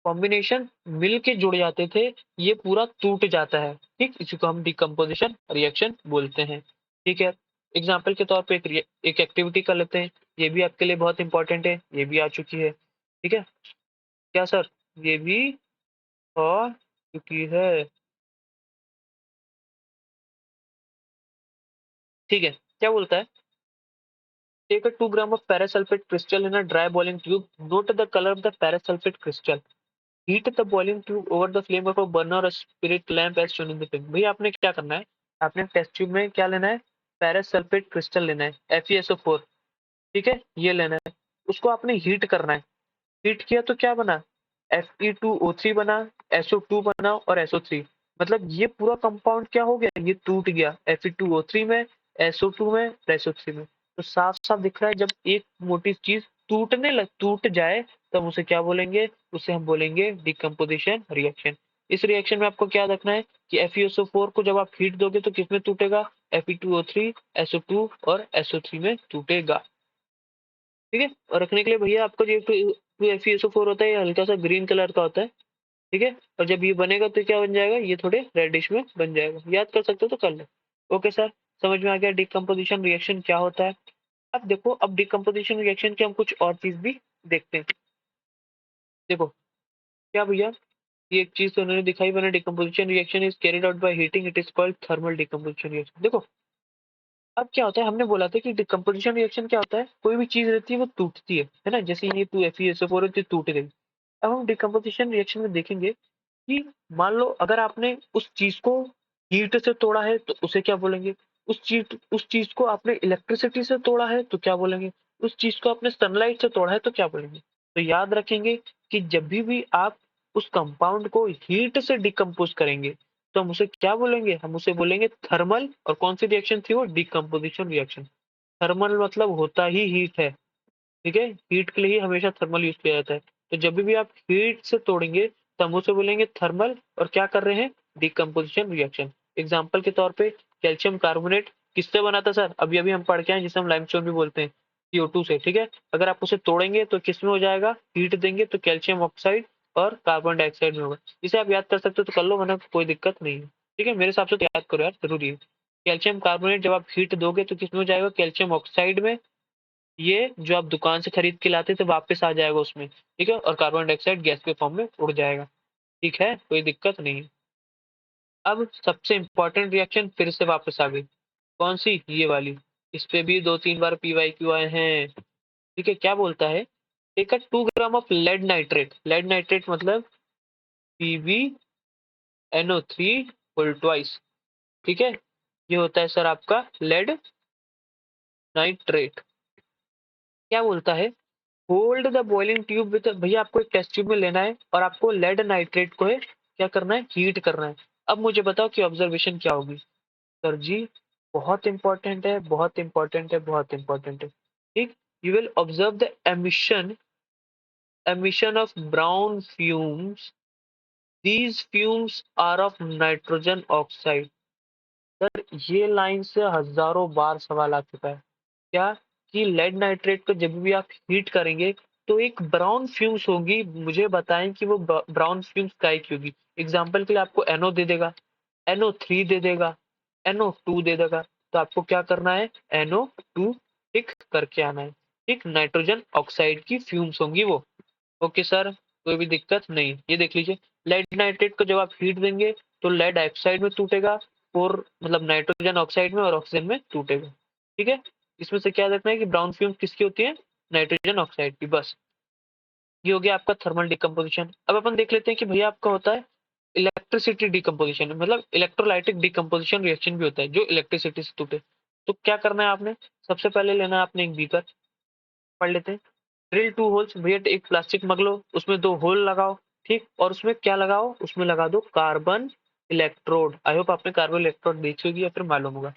कॉम्बिनेशन मिल के जुड़ जाते थे, ये पूरा टूट जाता है। ठीक, इसी को हम डिकम्पोजिशन रिएक्शन बोलते हैं। ठीक है, एग्जाम्पल के तौर पे एक एक्टिविटी कर लेते हैं, ये भी आपके लिए बहुत इंपॉर्टेंट है, ये भी आ चुकी है। ठीक है, क्या सर? ये भी आ चुकी है। ठीक है, क्या बोलता है? Take a 2 grams of parasulfate crystal in a dry boiling tube. Note the color of the parasulfate crystal. Heat the boiling tube over the flame of a burner or spirit lamp as shown in the picture। भैया आपने क्या करना है? आपने test tube में क्या लेना है? पैरासल्फेट क्रिस्टल लेना है, FeSO4। ठीक है, ये लेना है, उसको आपने हीट करना है। हीट किया तो क्या बना? Fe2O3 बना, SO2 बना और SO3। मतलब ये पूरा कंपाउंड क्या हो गया? ये टूट गया, Fe2O3 में, SO2 में, SO3 में। तो साफ साफ दिख रहा है, जब एक मोटी चीज टूट जाए तब उसे क्या बोलेंगे? उसे हम बोलेंगे डिकम्पोजिशन रिएक्शन। इस रिएक्शन में आपको क्या रखना है कि FeSO4 को जब आप हीट दोगे तो किसमें टूटेगा, Fe2O3, SO2 और SO3 में टूटेगा। ठीक है, और रखने के लिए भैया आपको जो FeSO4 होता है ये हल्का सा ग्रीन कलर का होता है। ठीक है, और जब ये बनेगा तो क्या बन जाएगा, ये थोड़े रेडिश में बन जाएगा। याद कर सकते हो तो कर लो। ओके सर, समझ में आ गया डिकम्पोजिशन रिएक्शन क्या होता है। अब देखो, अब डिकम्पोजिशन रिएक्शन की हम कुछ और चीज भी देखते हैं। देखो क्या भैया, ये एक चीज तो उन्होंने दिखाई, मैंने decomposition reaction is carried out by heating, it is called thermal decomposition reaction. देखो अब क्या होता है, हमने बोला था कि डिकम्पोजिशन रिएक्शन क्या होता है, कोई भी चीज रहती है वो टूटती है ना, जैसे ये 2FeSO4 है तो टूट गई। अब हम डिकम्पोजिशन रिएक्शन में देखेंगे कि मान लो अगर आपने उस चीज को हीट से तोड़ा है तो उसे क्या बोलेंगे, उस चीज को आपने इलेक्ट्रिसिटी से तोड़ा है तो क्या बोलेंगे, उस चीज को आपने सनलाइट से तोड़ा है तो क्या बोलेंगे। तो याद रखेंगे कि जब भी आप उस कंपाउंड को हीट से डिकम्पोज करेंगे तो हम उसे क्या बोलेंगे, हम उसे बोलेंगे थर्मल। और कौन सी रिएक्शन थी वो, डिकम्पोजिशन रिएक्शन। थर्मल मतलब होता ही हीट है। ठीक है, हीट के लिए ही हमेशा थर्मल यूज किया जाता है। तो जब भी आप हीट से तोड़ेंगे तो हम उसे बोलेंगे थर्मल, और क्या कर रहे हैं, डिकम्पोजिशन रिएक्शन। एग्जाम्पल के तौर पे कैल्शियम कार्बोनेट किससे बना था सर, अभी अभी हम पढ़ के आए, जिसे हम लाइमस्टोन भी बोलते हैं, CO2 से। ठीक है, अगर आप उसे तोड़ेंगे तो किसमें हो जाएगा, हीट देंगे तो कैल्शियम ऑक्साइड और कार्बन डाइऑक्साइड में होगा। इसे आप याद कर सकते हो तो कर लो, वरना कोई दिक्कत नहीं है। ठीक है, मेरे हिसाब से तो याद करो यार, जरूरी है। कैल्शियम कार्बोनेट जब आप हीट दोगे तो किसमें हो जाएगा, कैल्शियम ऑक्साइड में। ये जो आप दुकान से खरीद के लाते थे वापस आ जाएगा उसमें। ठीक है, और कार्बन डाइऑक्साइड गैस के फॉर्म में उड़ जाएगा। ठीक है, कोई दिक्कत नहीं है। अब सबसे इंपॉर्टेंट रिएक्शन फिर से वापस आ गई, कौन सी, ये वाली। इस पे भी 2-3 बार PYQ आए हैं। ठीक है, क्या बोलता है, take a 2 gram of lead nitrate. Lead nitrate मतलब PbNO3 होल ट्वाइस। ठीक है, ये होता है सर आपका लेड नाइट्रेट। क्या बोलता है, hold the boiling tube with, भैया आपको एक टेस्ट ट्यूब में लेना है और आपको लेड नाइट्रेट को है क्या करना है, हीट करना है। अब मुझे बताओ कि ऑब्जर्वेशन क्या होगी। सर जी, बहुत इंपॉर्टेंट है, बहुत इंपॉर्टेंट है, बहुत इंपॉर्टेंट है। ठीक, you will observe the emission of brown fumes. These fumes are of nitrogen oxide. Sir ये लाइन से हजारों बार सवाल आ चुका है। क्या, कि लेड नाइट्रेट को जब भी आप हीट करेंगे तो एक ब्राउन फ्यूम्स होगी, मुझे बताएं कि वो ब्राउन फ्यूम्स काय की होगी। एग्जाम्पल के लिए आपको NO दे देगा, NO3 दे देगा, NO2 दे देगा, तो आपको क्या करना है, NO2 टिक करके आना है। ठीक, नाइट्रोजन ऑक्साइड की फ्यूम्स होंगी वो। ओके सर, कोई भी दिक्कत नहीं। ये देख लीजिए, लेड नाइट्रेट को जब आप हीट देंगे तो लेड ऑक्साइड में टूटेगा, और मतलब नाइट्रोजन ऑक्साइड में और ऑक्सीजन में टूटेगा। ठीक है, इसमें से क्या देखना है कि ब्राउन फ्यूम किसकी होती है, नाइट्रोजन ऑक्साइड की। बस ये हो गया आपका थर्मल डिकम्पोजिशन। अब अपन देख लेते हैं कि भैया आपका होता है इलेक्ट्रिसिटी डिकम्पोजिशन, मतलब इलेक्ट्रोलाइटिक डिकम्पोजिशन रिएक्शन भी होता है जो इलेक्ट्रिसिटी से टूटे। तो क्या करना है आपने, सबसे पहले लेना है आपने एक बीकर, पढ़ लेते हैं। ड्रिल 2 होल्स, भैया एक प्लास्टिक मग लो, उसमें 2 होल लगाओ। ठीक, और उसमें क्या लगाओ, उसमें लगा दो कार्बन इलेक्ट्रोड। आई होप आपने कार्बन इलेक्ट्रोड देखी होगी या फिर मालूम होगा।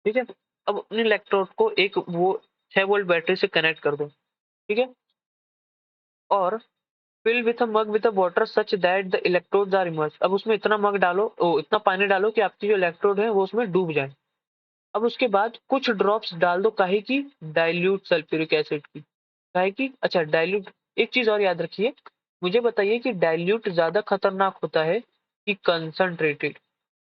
ठीक है, अब अपने इलेक्ट्रोड को एक वो 6 वोल्ट बैटरी से कनेक्ट कर दो। ठीक है, और fill with a mug with a water such that the electrodes are emerge. अब उसमें इतना मग डालो, इतना पानी डालो कि आपकी जो इलेक्ट्रोड है वो उसमें डूब जाए। अब उसके बाद कुछ ड्रॉप्स डाल दो, काहे की, डाइल्यूट सल्फ्यूरिक एसिड की। काहे की, अच्छा डाइल्यूट। एक चीज और याद रखिए, मुझे बताइए कि डाइल्यूट ज्यादा खतरनाक होता है कि कंसंट्रेटेड।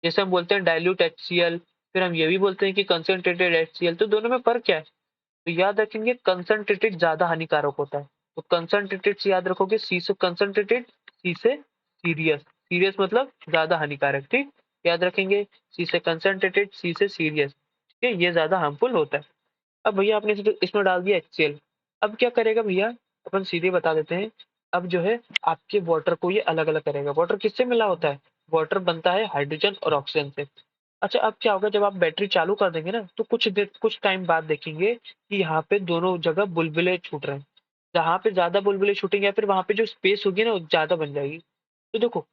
जैसे हम बोलते हैं डाइल्यूट HCl, फिर हम ये भी बोलते हैं कि कंसंट्रेटेड HCl, तो दोनों में फर्क क्या है। तो याद रखेंगे कंसंट्रेटेड ज्यादा हानिकारक होता है। तो कंसंट्रेटेड से याद रखोगे, सी से कंसंट्रेटेड, सी से सीरियस। सीरियस मतलब ज्यादा हानिकारक। ठीक, याद रखेंगे, सी से कंसंट्रेटेड, सी से सीरियस। ठीक है, ये ज्यादा हार्मफुल होता है। अब भैया आपने इसमें डाल दिया HCl। अब क्या करेगा भैया, अपन सीधे बता देते हैं। अब जो है आपके वाटर को ये अलग अलग करेगा। वाटर किससे मिला होता है, वाटर बनता है हाइड्रोजन और ऑक्सीजन से। अच्छा, अब क्या होगा, जब आप बैटरी चालू कर देंगे ना तो कुछ देर, कुछ टाइम बाद देखेंगे कि यहाँ पे दोनों जगह बुलबुले छूट रहे हैं। जहाँ पे ज्यादा बुलबुले छूटेंगे या फिर वहां पे जो स्पेस होगी ना वो ज्यादा बन जाएगी। तो देखो,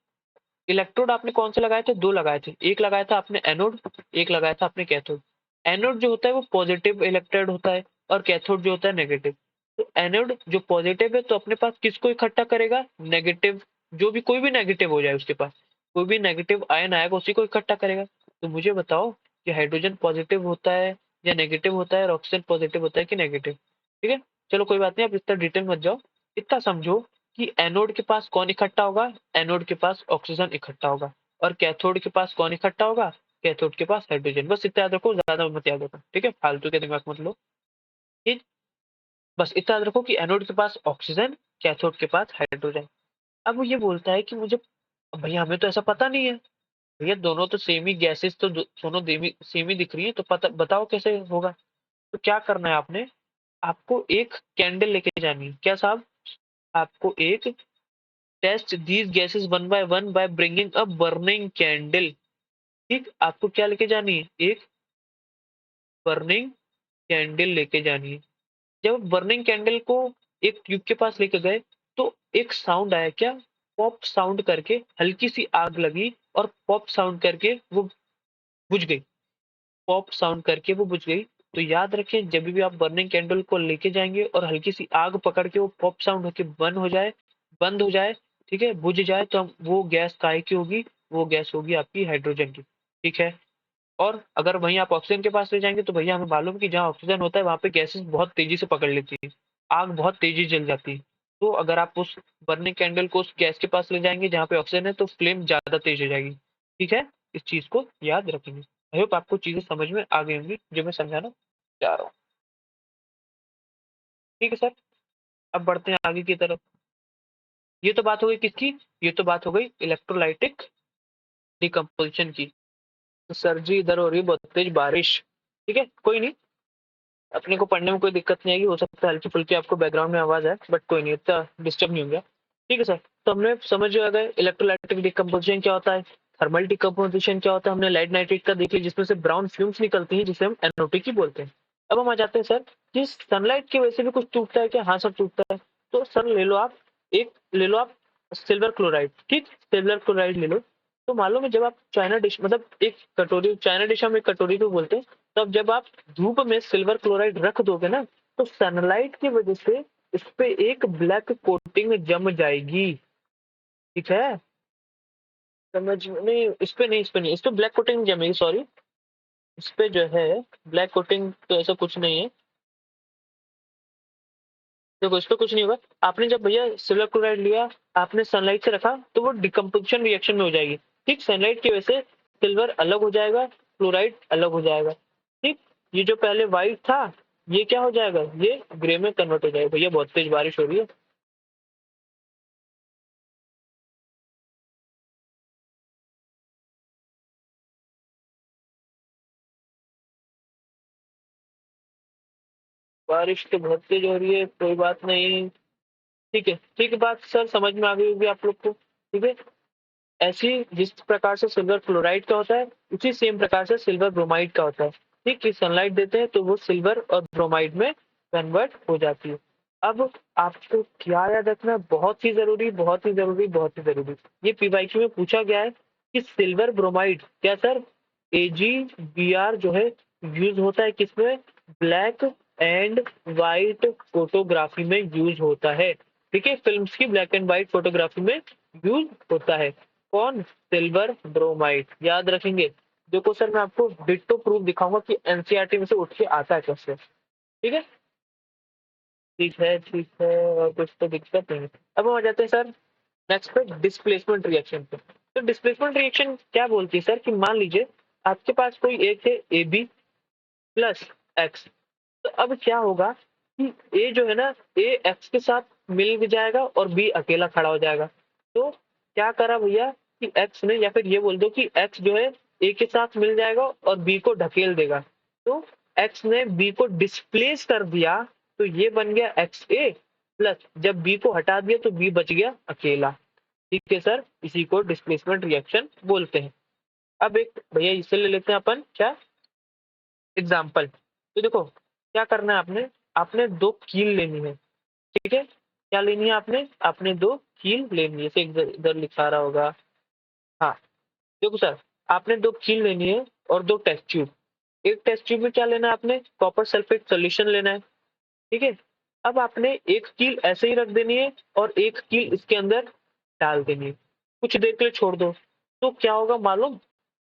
इलेक्ट्रोड आपने कौन से लगाए थे, 2 लगाए थे। एक लगाया था आपने एनोड, एक लगाया था आपने कैथोड। एनोड जो होता है वो पॉजिटिव इलेक्ट्रोड होता है, और कैथोड जो होता है नेगेटिव। तो एनोड जो पॉजिटिव है तो अपने पास किसको इकट्ठा करेगा, नेगेटिव, जो भी कोई भी नेगेटिव हो जाए उसके पास। कोई भी नेगेटिव आयन आएगा उसी को इकट्ठा करेगा। तो मुझे बताओ कि हाइड्रोजन पॉजिटिव होता है या नेगेटिव होता है और ऑक्सीजन पॉजिटिव होता है कि नेगेटिव? ठीक है, चलो कोई बात नहीं, आप इतना डिटेल मत जाओ। इतना समझो कि एनोड के पास कौन इकट्ठा होगा? एनोड के पास ऑक्सीजन इकट्ठा होगा। और कैथोड के पास कौन इकट्ठा होगा? कैथोड के पास हाइड्रोजन। बस इतना याद रखो, ज्यादा मत याद रखो, ठीक है? फालतू के दिमाग मत लो। ठीक, बस इतना याद रखो कि एनोड के पास ऑक्सीजन, कैथोड के पास हाइड्रोजन। अब वो ये बोलता है कि मुझे, भैया हमें तो ऐसा पता नहीं है, भैया दोनों तो सेम ही गैसेस, तो दोनों सेम ही दिख रही है, तो पता बताओ कैसे होगा? तो क्या करना है आपने, आपको एक कैंडल लेके जानी है। क्या साहब? आपको एक test these gases one by one by bringing a burning candle. ठीक, आपको क्या लेके जानी है? एक बर्निंग कैंडल लेके जानी है। जब बर्निंग कैंडल को एक ट्यूब के पास लेके गए तो एक साउंड आया, क्या? पॉप साउंड करके हल्की सी आग लगी और पॉप साउंड करके वो बुझ गई। पॉप साउंड करके वो बुझ गई। तो याद रखें, जब भी आप बर्निंग कैंडल को लेके जाएंगे और हल्की सी आग पकड़ के वो पॉप साउंड होके बंद हो जाए, ठीक है, बुझ जाए, तो वो गैस काहे की होगी? वो गैस होगी आपकी हाइड्रोजन की। ठीक है, और अगर वहीं आप ऑक्सीजन के पास ले जाएंगे तो भैया हमें मालूम है कि जहाँ ऑक्सीजन होता है वहां पे गैसेस बहुत तेजी से पकड़ लेती है, आग बहुत तेजी जल जाती है। तो अगर आप उस बर्निंग कैंडल को उस गैस के पास ले जाएंगे जहाँ पे ऑक्सीजन है तो फ्लेम ज्यादा तेज हो जाएगी। ठीक है, इस चीज को याद रखेंगे। आई होप आपको चीजें समझ में आ गई होंगी जो मैं समझाना चाह रहा हूँ। ठीक है सर, अब बढ़ते हैं आगे की तरफ। ये तो बात हो गई किसकी? ये तो बात हो गई इलेक्ट्रोलाइटिक डिकम्पोजिशन की। तो सर जी, इधर हो रही है बहुत तेज बारिश। ठीक है, कोई नहीं, अपने को पढ़ने में कोई दिक्कत नहीं आएगी। हो सकता है हल्की फुल्की आपको बैकग्राउंड में आवाज आए, बट कोई नहीं, इतना डिस्टर्ब नहीं होगा। ठीक है सर, तो हमने समझ आ गए इलेक्ट्रोलाइटिक डिकम्पोजिशन क्या होता है, थर्मल डिकम्पोजिशन क्या होता है, हमने लाइट नाइट्रेट का देख लिया जिसमें से ब्राउन फ्यूम्स निकलती हैं जिसे हम एनओटी बोलते हैं। अब हम आ जाते हैं सर कि सनलाइट की वजह से भी कुछ टूटता है क्या? हाँ सर, टूटता है। तो सर ले लो आप सिल्वर क्लोराइड। ठीक, सिल्वर क्लोराइड ले लो। तो मालूम है, जब आप चाइना डिश, मतलब एक कटोरी, चाइना डिश हम एक कटोरी को बोलते हैं, तब जब आप धूप में सिल्वर क्लोराइड रख दोगे ना, तो सनलाइट की वजह से इस पे एक ब्लैक कोटिंग जम जाएगी। ठीक है, समझ नहीं, इस पे नहीं, इस पे ब्लैक कोटिंग जमेगी, सॉरी। इस पे जो है ब्लैक कोटिंग तो ऐसा कुछ नहीं है। देखो, इस पे कुछ नहीं होगा। आपने जब भैया सिल्वर क्लोराइड लिया, आपने सनलाइट से रखा, तो वो डिकम्पोजिशन रिएक्शन में हो जाएगी। ठीक, सनलाइट की वजह से सिल्वर अलग हो जाएगा, क्लोराइड अलग हो जाएगा। ठीक, ये जो पहले व्हाइट था, ये क्या हो जाएगा? ये ग्रे में कन्वर्ट हो जाएगा। भैया बहुत तेज बारिश हो रही है। बारिश तो बहुत तेज हो रही है, कोई बात नहीं। ठीक है, ठीक है, बात सर समझ में आ गई होगी आप लोग को। ठीक है, ऐसी जिस प्रकार से सिल्वर क्लोराइड का होता है, उसी सेम प्रकार से सिल्वर ब्रोमाइड का होता है। ठीक, कि सनलाइट देते हैं तो वो सिल्वर और ब्रोमाइड में कन्वर्ट हो जाती है। अब आपको क्या याद रखना है? बहुत ही जरूरी, बहुत ही जरूरी, बहुत ही जरूरी, ये पीवाईक्यू में पूछा गया है कि सिल्वर ब्रोमाइड क्या सर? AgBr जो है यूज होता है किसमें? ब्लैक एंड व्हाइट फोटोग्राफी में यूज होता है। ठीक है, फिल्म्स की ब्लैक एंड व्हाइट फोटोग्राफी में यूज होता है। कौन? सिल्वर ब्रोमाइड, याद रखेंगे। देखो सर, मैं आपको डिट्टो प्रूफ दिखाऊंगा कि एनसीईआरटी में से उठ के आता है कैसे। ठीक है, ठीक है, ठीक है, और कुछ तो दिक्कत नहीं है। अब हम आ जाते हैं सर नेक्स्ट पे, डिस्प्लेसमेंट रिएक्शन पे। तो डिस्प्लेसमेंट रिएक्शन क्या बोलती है सर कि मान लीजिए आपके पास कोई एक है AB प्लस एक्स। तो अब क्या होगा कि ए जो है ना, ए एक्स के साथ मिल भी जाएगा और बी अकेला खड़ा हो जाएगा। तो क्या करा भैया कि एक्स ने, या फिर ये बोल दो कि एक्स जो है ए के साथ मिल जाएगा और बी को ढकेल देगा। तो एक्स ने बी को डिस्प्लेस कर दिया, तो ये बन गया एक्स ए प्लस, जब बी को हटा दिया तो बी बच गया अकेला। ठीक है सर, इसी को डिस्प्लेसमेंट रिएक्शन बोलते हैं। अब एक भैया इसे ले लेते हैं अपन, क्या? एग्जाम्पल। तो देखो क्या करना है आपने, आपने दो कील लेनी है। ठीक है, क्या लेनी है आपने? आपने दो कील लेनी है, जैसे इधर लिखा रहा होगा। हाँ, देखो सर, आपने दो कील लेनी है और दो टेस्ट ट्यूब। एक टेस्ट ट्यूब में क्या लेना है आपने? कॉपर सल्फेट सोल्यूशन लेना है। ठीक है, अब आपने एक कील ऐसे ही रख देनी है और एक कील इसके अंदर डाल देनी है, कुछ देर के लिए छोड़ दो। तो क्या होगा मालूम?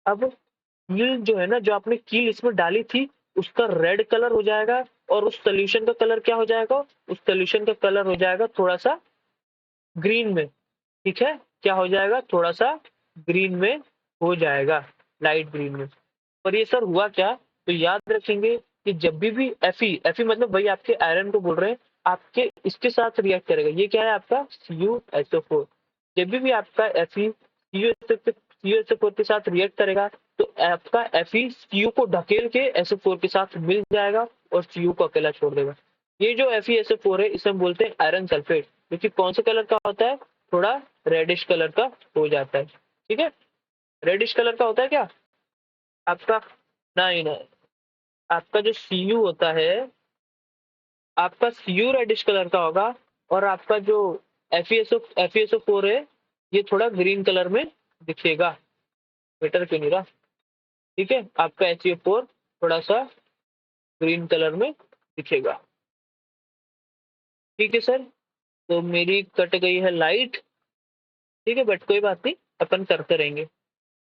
अब कील जो है ना, जो आपने कील इसमें डाली थी, उसका रेड कलर हो जाएगा और उस सॉल्यूशन का कलर क्या हो जाएगा? उस सॉल्यूशन का कलर हो जाएगा थोड़ा-सा ग्रीन में, ठीक है? क्या हो जाएगा? थोड़ा-सा ग्रीन में हो जाएगा, लाइट ग्रीन में। और ये सर हुआ क्या? तो याद रखेंगे कि जब भी Fe मतलब वही आपके आयरन को बोल रहे हैं, आपके इसके साथ रिएक्ट करेगा। ये क्या है आपका? CuSO4। जब भी आपका Fe CuSO4 के साथ रिएक्ट करेगा, तो आपका Fe Cu को ढकेल के SO4 के साथ मिल जाएगा और Cu को अकेला छोड़ देगा। ये जो FeSO4 है, इसे हम बोलते हैं आयरन सल्फेट, जो कि कौन से कलर का होता है? थोड़ा रेडिश कलर का हो जाता है, ठीक है? रेडिश कलर का होता है क्या आपका? नहीं नहीं, आपका जो Cu होता है, आपका Cu रेडिश कलर का होगा और आपका जो FeSO4 है, ये थोड़ा ग्रीन कलर में दिखेगा। बेटर क्यों नहीं रहा? ठीक है, आपका HCO4 थोड़ा सा ग्रीन कलर में दिखेगा। ठीक है सर, तो मेरी कट गई है लाइट, ठीक है, बट कोई बात नहीं, अपन करते रहेंगे।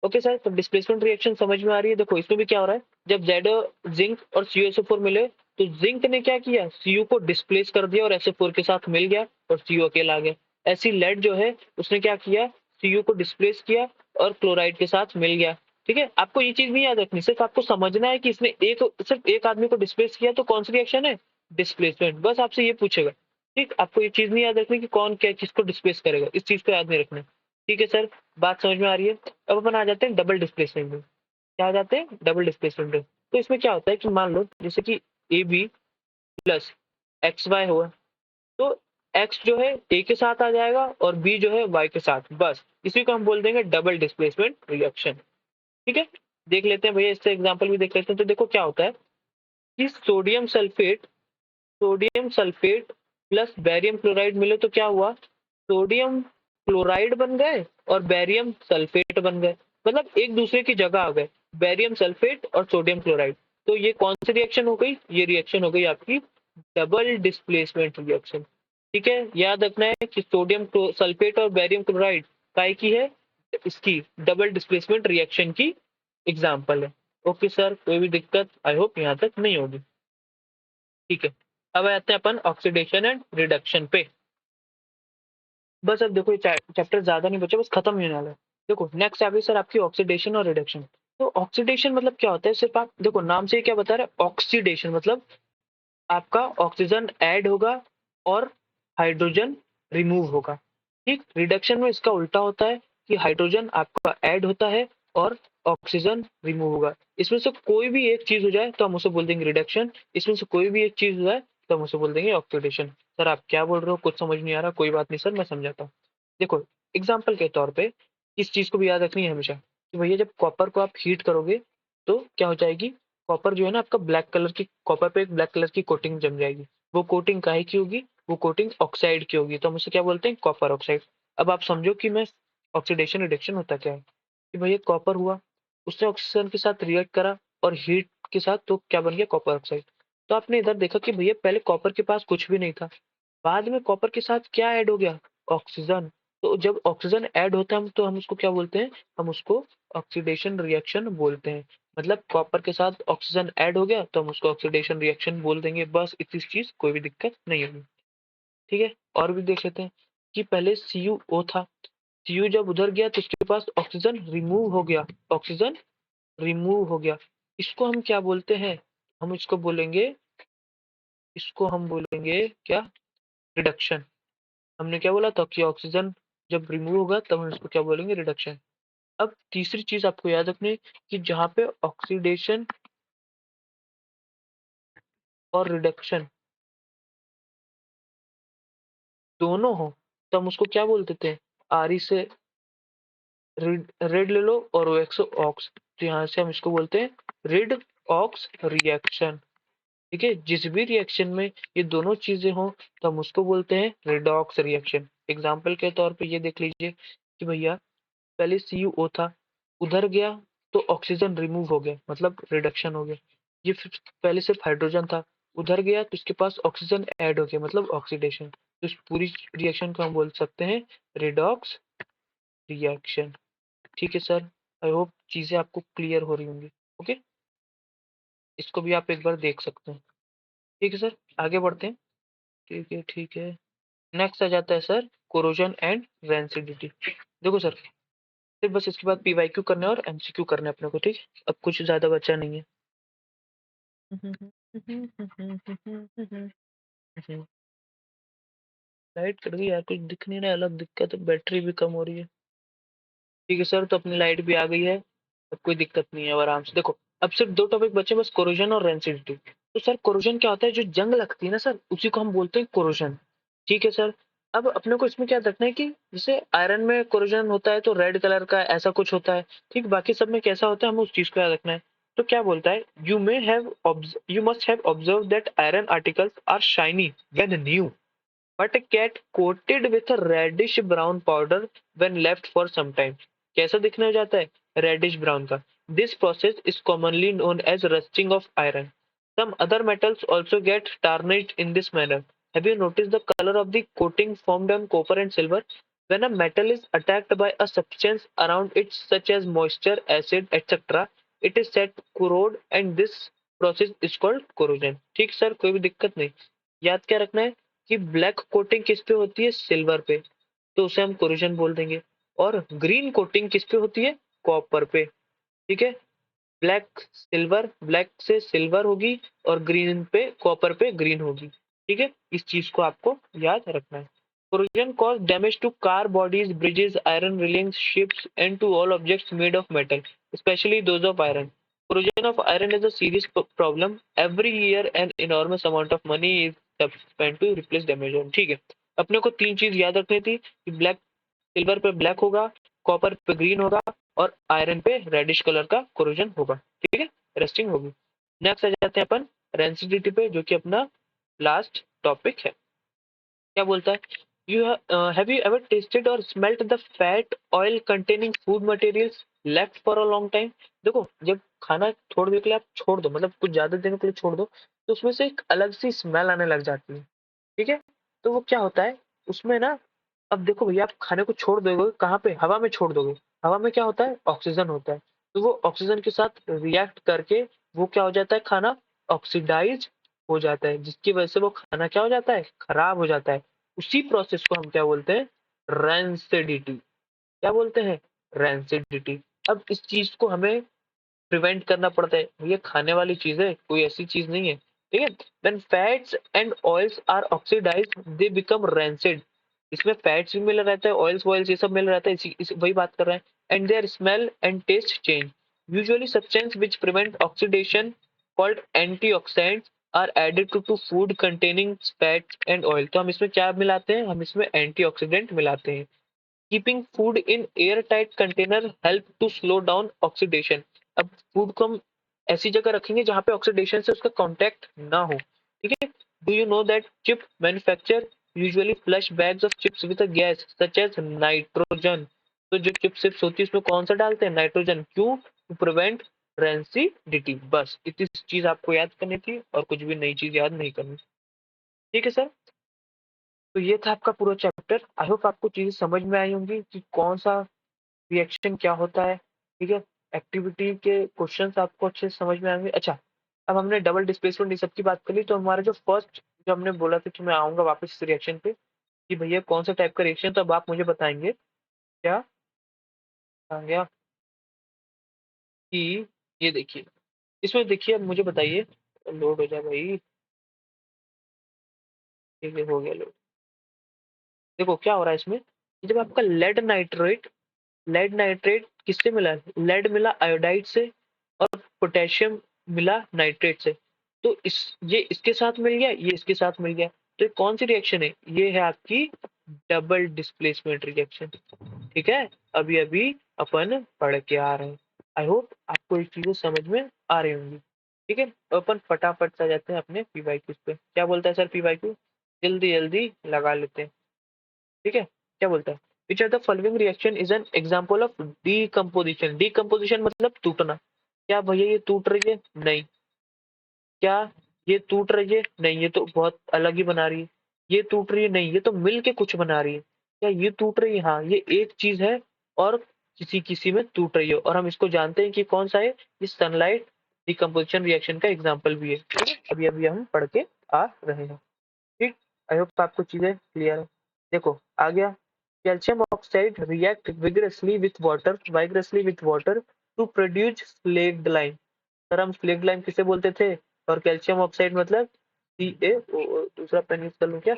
ओके सर, तो डिस्प्लेसमेंट रिएक्शन समझ में आ रही है? देखो इसमें भी क्या हो रहा है, जब जेड जिंक और CuSO4 मिले, तो जिंक ने क्या किया? Cu को डिस्प्लेस कर दिया और SO4 के साथ मिल गया और Cu अकेला आ गया। ऐसी लेड जो है, उसने क्या किया? Cu को डिस्प्लेस किया और क्लोराइड के साथ मिल गया। ठीक है, आपको ये चीज नहीं याद रखनी, सिर्फ आपको समझना है कि इसने सिर्फ एक आदमी को डिस्प्लेस किया, तो कौन सी रिएक्शन है? डिस्प्लेसमेंट। बस आपसे ये पूछेगा। ठीक, आपको ये चीज नहीं याद रखनी कि कौन क्या किसको डिस्प्लेस करेगा, इस चीज को याद नहीं रखना। ठीक है सर, बात समझ में आ रही है? अब अपन आ जाते हैं डबल डिस्प्लेसमेंट में। क्या आ जाते हैं? डबल डिस्प्लेसमेंट में। तो इसमें क्या होता है कि मान लो जैसे कि AB प्लस XY हुआ, तो X जो है A के साथ आ जाएगा और B जो है Y के साथ, बस इसी को हम बोल देंगे डबल डिस्प्लेसमेंट रिएक्शन। ठीक है, देख लेते हैं भैया, इससे एग्जाम्पल भी देख लेते हैं। तो देखो क्या होता है कि sodium sulphate plus barium chloride मिले तो क्या हुआ? सोडियम क्लोराइड बन गए और बैरियम सल्फेट बन गए, मतलब एक दूसरे की जगह आ गए, बैरियम सल्फेट और सोडियम क्लोराइड। तो ये कौन सी रिएक्शन हो गई? ये रिएक्शन हो गई आपकी डबल डिस्प्लेसमेंट रिएक्शन। ठीक है, याद रखना है कि सोडियम सल्फेट और बैरियम क्लोराइड काय की है? इसकी डबल डिस्प्लेसमेंट रिएक्शन की एग्जाम्पल है। ओके सर, कोई भी दिक्कत आई होप यहाँ तक नहीं होगी। ठीक है, अब आते हैं अपन ऑक्सीडेशन एंड रिडक्शन पे। बस अब देखो, ये चैप्टर ज्यादा नहीं बचा, बस खत्म ही होने वाला है। देखो नेक्स्ट चैप्टर सर आपकी ऑक्सीडेशन और रिडक्शन। तो ऑक्सीडेशन मतलब क्या होता है? सिर्फ आप देखो नाम से ही क्या बता रहा है, ऑक्सीडेशन मतलब आपका ऑक्सीजन ऐड होगा और हाइड्रोजन रिमूव होगा। ठीक, रिडक्शन में इसका उल्टा होता है कि हाइड्रोजन आपका ऐड होता है और ऑक्सीजन रिमूव होगा। इसमें से कोई भी एक चीज हो जाए तो हम उसे बोल देंगे रिडक्शन, इसमें से कोई भी एक चीज हो जाए तो हम उसे बोल देंगे ऑक्सीडेशन। सर आप क्या बोल रहे हो, कुछ समझ नहीं आ रहा? कोई बात नहीं सर, मैं समझाता हूँ। देखो एग्जाम्पल के तौर पे इस चीज को भी याद रखनी है हमेशा कि भैया जब कॉपर को आप हीट करोगे तो क्या हो जाएगी? कॉपर जो है ना आपका ब्लैक कलर की, कॉपर पे एक ब्लैक कलर की कोटिंग जम जाएगी। वो कोटिंग काहे की होगी? वो कोटिंग ऑक्साइड की होगी, तो हम उसे क्या बोलते हैं? Copper oxide. अब आप समझो कि मैं ऑक्सीडेशन रिडक्शन होता क्या है कि भैया कॉपर हुआ, उसने ऑक्सीजन के साथ रिएक्ट करा और हीट के साथ, तो क्या बन गया? Copper oxide. तो आपने इधर देखा कि भैया पहले कॉपर के पास कुछ भी नहीं था, बाद में कॉपर के साथ क्या ऐड हो गया? ऑक्सीजन। तो जब ऑक्सीजन ऐड होता है तो हम उसको क्या बोलते हैं? हम उसको ऑक्सीडेशन रिएक्शन बोलते हैं। मतलब कॉपर के साथ ऑक्सीजन ऐड हो गया तो हम उसको ऑक्सीडेशन रिएक्शन बोल देंगे, बस इतनी चीज, कोई भी दिक्कत नहीं होगी। ठीक है, और भी देख लेते हैं कि पहले CuO था, Cu जब उधर गया तो उसके पास ऑक्सीजन रिमूव हो गया, ऑक्सीजन रिमूव हो गया। इसको हम क्या बोलते हैं? हम इसको बोलेंगे, इसको हम बोलेंगे क्या? रिडक्शन। हमने क्या बोला था कि ऑक्सीजन जब रिमूव होगा तब हम इसको क्या बोलेंगे? रिडक्शन। अब तीसरी चीज आपको याद रखनी है कि जहाँ पे ऑक्सीडेशन और रिडक्शन दोनों हो तो हम उसको क्या बोलते थे? आर से रेड ले लो और OXO ऑक्स, तो यहाँ से हम इसको बोलते हैं रिड ऑक्स रिएक्शन। ठीक है, जिस भी रिएक्शन में ये दोनों चीजें हो तो हम उसको बोलते हैं रिडॉक्स रिएक्शन। एग्जाम्पल के तौर पे ये देख लीजिए कि भैया पहले CuO था, उधर गया तो ऑक्सीजन रिमूव हो गया, मतलब रिडक्शन हो गया। ये पहले सिर्फ हाइड्रोजन था, उधर गया तो इसके पास ऑक्सीजन ऐड हो गया, मतलब ऑक्सीडेशन। तो इस पूरी रिएक्शन को हम बोल सकते हैं रिडॉक्स रिएक्शन। ठीक है सर, आई होप चीज़ें आपको क्लियर हो रही होंगी। ओके, इसको भी आप एक बार देख सकते हैं। ठीक है सर, आगे बढ़ते हैं। ठीक है, ठीक है। नेक्स्ट आ जाता है सर कोरोजन एंड रेंसिडिटी। देखो सर, फिर बस इसके बाद पीवाईक्यू करना है और एमसीक्यू करना है अपने को, ठीक है? अब कुछ ज़्यादा बचा नहीं है। लाइट कट गई यार, कुछ दिख नहीं रहा है, अलग दिक्कत है, बैटरी भी कम हो रही है। ठीक है सर, तो अपनी लाइट भी आ गई है, अब कोई दिक्कत नहीं है, अब आराम से देखो। अब सिर्फ दो टॉपिक बचे बस, कोरोजन और रेंसिडिटी। तो सर कोरोजन क्या होता है? जो जंग लगती है ना सर, उसी को हम बोलते हैं कोरोजन। ठीक है सर। अब अपने को इसमें क्या देखना है कि जैसे आयरन में कोरोजन होता है तो रेड कलर का ऐसा कुछ होता है, ठीक, बाकी सब में कैसा होता है हमें उस चीज को याद रखना है। तो क्या बोलता है, you must have observe that iron articles are shiny when new, but get coated with a reddish brown powder when left for some time. कैसा दिखने हो जाता है रेडिश ब्राउन का? This process is commonly known as rusting of iron. Some other metals also get tarnished in this manner. Have you noticed the color of the coating formed on copper and silver? When a metal is attacked by a substance around it such as moisture, acid, etc., it is said to corrode and this process is called corrosion. ठीक sir, कोई भी दिक्कत नहीं। याद क्या रखना है कि ब्लैक कोटिंग किस पे होती है? सिल्वर पे, तो उसे हम कोरोजन बोल देंगे। और ग्रीन कोटिंग किस पे होती है? कॉपर पे। ठीक है, ब्लैक सिल्वर, ब्लैक से सिल्वर होगी और ग्रीन पे कॉपर पे ग्रीन होगी। ठीक है, इस चीज को आपको याद रखना है। Corrosion cause damage to car bodies, bridges, iron railings, ships, and to all objects made of metal, especially those of iron. Corrosion of iron is a serious problem. Every year, an enormous amount of money is spent to replace damage on. ठीक है, अपने को तीन चीज याद रखनी थी कि ब्लैक, सिल्वर पे ब्लैक होगा, कॉपर पे ग्रीन होगा और आयरन पे रेडिश कलर का कोरोजन होगा। ठीक है, रस्टिंग होगी। नेक्स्ट आ जाते हैं अपन रेंसिडिटी पे, जो कि अपना लास्ट टॉपिक है। क्या बोलता है, you have you ever tested और smelt the fat oil containing food materials left for a long time? देखो, जब खाना थोड़ी देर के लिए आप छोड़ दो, मतलब कुछ ज्यादा देर के लिए छोड़ दो, तो उसमें से एक अलग सी स्मेल आने लग जाती है। ठीक है, तो वो क्या होता है उसमें ना, अब देखो भैया, आप खाने को छोड़ दोगे कहाँ पे? हवा में छोड़ दोगे। हवा में क्या होता है? ऑक्सीजन होता है। तो वो ऑक्सीजन के साथ रिएक्ट करके वो क्या हो जाता है? खाना ऑक्सीडाइज हो जाता है, जिसकी वजह से वो खाना क्या हो जाता है? खराब हो जाता है। उसी प्रोसेस को हम क्या बोलते हैं? रैंसिडिटी। क्या बोलते हैं? रैंसिडिटी। अब इस चीज को हमें प्रिवेंट करना पड़ता है। ये खाने वाली चीज है, कोई ऐसी चीज नहीं है। ठीक है, when fats and oils are oxidised they become rancid. इसमें फैट्स भी मिल रहता है, ऑयल्स वॉयल्स ये सब मिल रहता है, इसी वही बात कर रहे हैं। And their smell and taste change. Usually substance which prevent oxidation called antioxidants are added to food containing fat and oil. तो हम इसमें क्या मिलाते हैं? हम इसमें एंटीऑक्सीडेंट मिलाते हैं। Keeping food in air tight container help to slow down oxidation. अब फूड को हम ऐसी जगह रखेंगे जहां पे ऑक्सीडेशन से उसका कांटेक्ट ना हो। ठीक है, do you know that chip manufacturer usually flush bags of chips with a gas such as nitrogen? तो जो चिप्स होती है उसमें कौन सा डालते हैं? नाइट्रोजन। क्यों? To prevent rancidity. बस इतनी चीज आपको याद करनी थी और कुछ भी नई चीज याद नहीं करनी। ठीक है सर, तो ये था आपका पूरा चैप्टर। आई होप आपको चीजें समझ में आई होंगी कि कौन सा रिएक्शन क्या होता है। ठीक है, एक्टिविटी के क्वेश्चंस आपको अच्छे से समझ में आएंगे। अच्छा, अब हमने डबल डिस्प्लेसमेंट ये सब की बात कर ली, तो हमारा जो फर्स्ट, जो हमने बोला था कि मैं आऊंगा वापस इस रिएक्शन पे कि भैया कौन सा टाइप का रिएक्शन, तो अब आप मुझे बताएंगे क्या आ गया कि ये देखिए, इसमें देखिए, अब मुझे बताइए, लोड हो जाए भाई। ठीक है, हो गया लोड। देखो क्या हो रहा है इसमें, जब आपका लेड नाइट्रेट किससे मिला है? लेड मिला आयोडाइड से और पोटेशियम मिला नाइट्रेट से। तो ये इसके साथ मिल गया, ये इसके साथ मिल गया। तो ये कौन सी रिएक्शन है? ये है आपकी डबल डिस्प्लेसमेंट रिएक्शन। ठीक है, अभी अभी अपन पढ़ के आ रहे हैं। आई होप आपको ये चीजें समझ में आ रही होंगी। ठीक है, तो अपन फटाफट से आ जाते हैं अपने पीवाईक्यू पे। क्या बोलता है सर पीवाईक्यू? जल्दी जल्दी लगा लेते हैं। ठीक है, क्या बोलता है? Which are the following reaction is an example of decomposition. Decomposition मतलब टूटना। क्या भैया ये टूट रही है? नहीं। क्या ये टूट रही है? नहीं, ये तो बहुत अलग ही बना रही है। ये टूट रही है? नहीं, ये तो मिल के कुछ बना रही है। क्या ये टूट रही है? हाँ, ये एक चीज है और किसी किसी में टूट रही हो, और हम इसको जानते हैं कि कौन सा है, ये सनलाइट डिकम्पोजिशन रिएक्शन का एग्जाम्पल भी है। ठीक है, अभी अभी हम पढ़ के आ रहे हैं। ठीक, आई होप आपको चीजें क्लियर है। देखो आ गया, calcium oxide react vigorously with water to produce slaked lime. Sir हम स्लेग्ड लाइम किसे बोलते थे, और कैल्शियम ऑक्साइड मतलब CaO, दूसरा पेन यूज कर लूं क्या?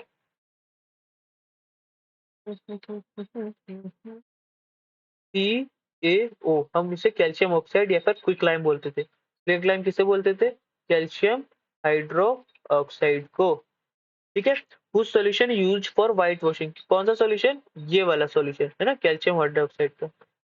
CaO, हम इसे कैल्शियम ऑक्साइड या फिर क्विक लाइम बोलते थे। स्लेग्ड लाइम किसे बोलते थे, कैल्शियम हाइड्रो ऑक्साइड को। ठीक है, whose solution used for white washing, कौन सा सॉल्यूशन, ये वाला सॉल्यूशन है ना, कैल्शियम हाइड्रोक्साइड का।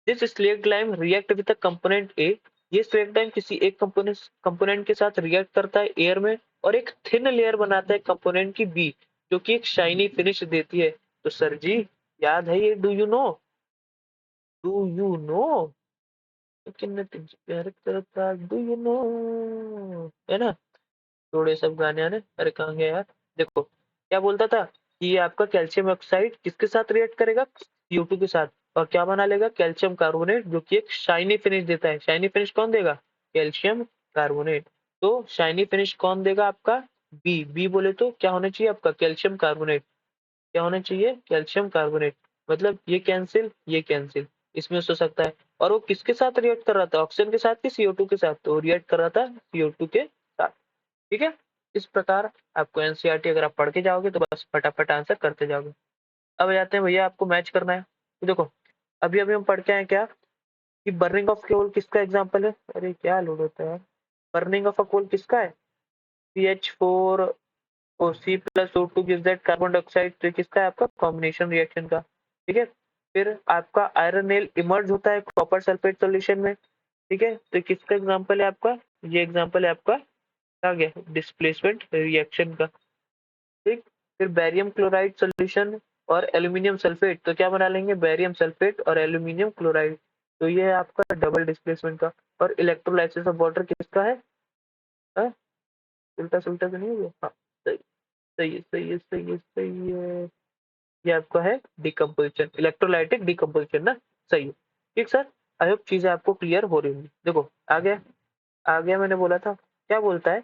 This slaked lime react with component A, ये स्लेक्ट लाइम किसी एक कंपोनेंट के साथ रिएक्ट करता है एयर में, और एक थिन लेयर बनाता है कंपोनेंट की बी, जो कि एक शाइनी फिनिश देती है। तो सर जी याद है ये, डू यू नो लेकिन प्यार करता, डू यू नो, है ना, थोड़े सब गाने आने, अरे कहाँ गया यार। देखो क्या बोलता था कि ये आपका कैल्शियम ऑक्साइड किसके साथ रिएक्ट करेगा, CO2 के साथ, और क्या बना लेगा, कैल्शियम कार्बोनेट, जो कि एक शाइनी फिनिश देता है। शाइनी फिनिश कौन देगा, कैल्शियम कार्बोनेट। तो शाइनी फिनिश कौन देगा आपका, बी बोले तो क्या होना चाहिए आपका, कैल्शियम कार्बोनेट, क्या होना चाहिए, कैल्शियम कार्बोनेट। मतलब ये कैंसिल इसमें हो सकता है। और वो किसके साथ रिएक्ट कर रहा था, ऑक्सीजन के साथ कि CO2 के साथ, तो रिएक्ट कर रहा था CO2 के साथ। ठीक है, इस प्रकार आपको एनसीईआरटी अगर आप पढ़ के जाओगे तो बस फटाफट आंसर करते जाओगे। अब जाते हैं भैया, आपको मैच करना है। तो देखो अभी अभी हम पढ़ के आए क्या, कि बर्निंग ऑफ कोल किसका एग्जांपल है, अरे क्या लोड होता है, बर्निंग ऑफ अ कोल किसका है, CH4O3+O2 gives that carbon dioxide, तो किसका है आपका, कॉम्बिनेशन रिएक्शन का। ठीक है, फिर आपका आयरन नेल इमर्ज होता है कॉपर सल्फेट सॉल्यूशन में। ठीक है, तो किसका एग्जांपल है आपका, ये एग्जांपल है आपका आ गया डिस्प्लेसमेंट रिएक्शन का। ठीक, फिर बैरियम क्लोराइड सॉल्यूशन और एल्यूमिनियम सल्फेट, तो क्या बना लेंगे, बैरियम सल्फेट और एल्यूमिनियम क्लोराइड, तो ये है आपका डबल डिस्प्लेसमेंट का। और इलेक्ट्रोलाइसिस ऑफ वाटर किसका है, हाँ? उल्टा सुल्टा तो नहीं हो गया, हाँ सही, सही है। ये आपका है डिकम्पोजिशन, इलेक्ट्रोलाइटिक डिकम्पोजिशन ना, सही है। ठीक सर, आई होप चीजें आपको क्लियर हो रही होंगी। देखो आ गया मैंने बोला था, क्या बोलता है,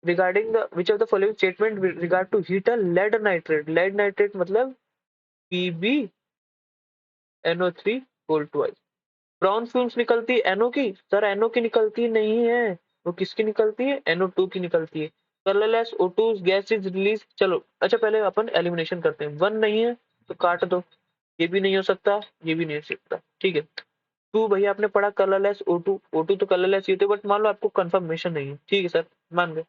regarding the which of the following statement with regard to heat a lead nitrate मतलब PbNO3 gold twice. Brown fumes निकलती है NO की, सर NO की निकलती नहीं है, वो किसकी निकलती है, NO2 की निकलती है। Colourless O2 gas is release, चलो अच्छा पहले अपन एलिमिनेशन करते हैं, वन नहीं है तो काट दो, ये भी नहीं हो सकता, ये भी नहीं हो सकता। ठीक है, टू भैया आपने पढ़ा कलरलेस O2 तो कलरलेस ही होते, बट मान लो आपको कंफर्मेशन नहीं है, ठीक है सर मान गए।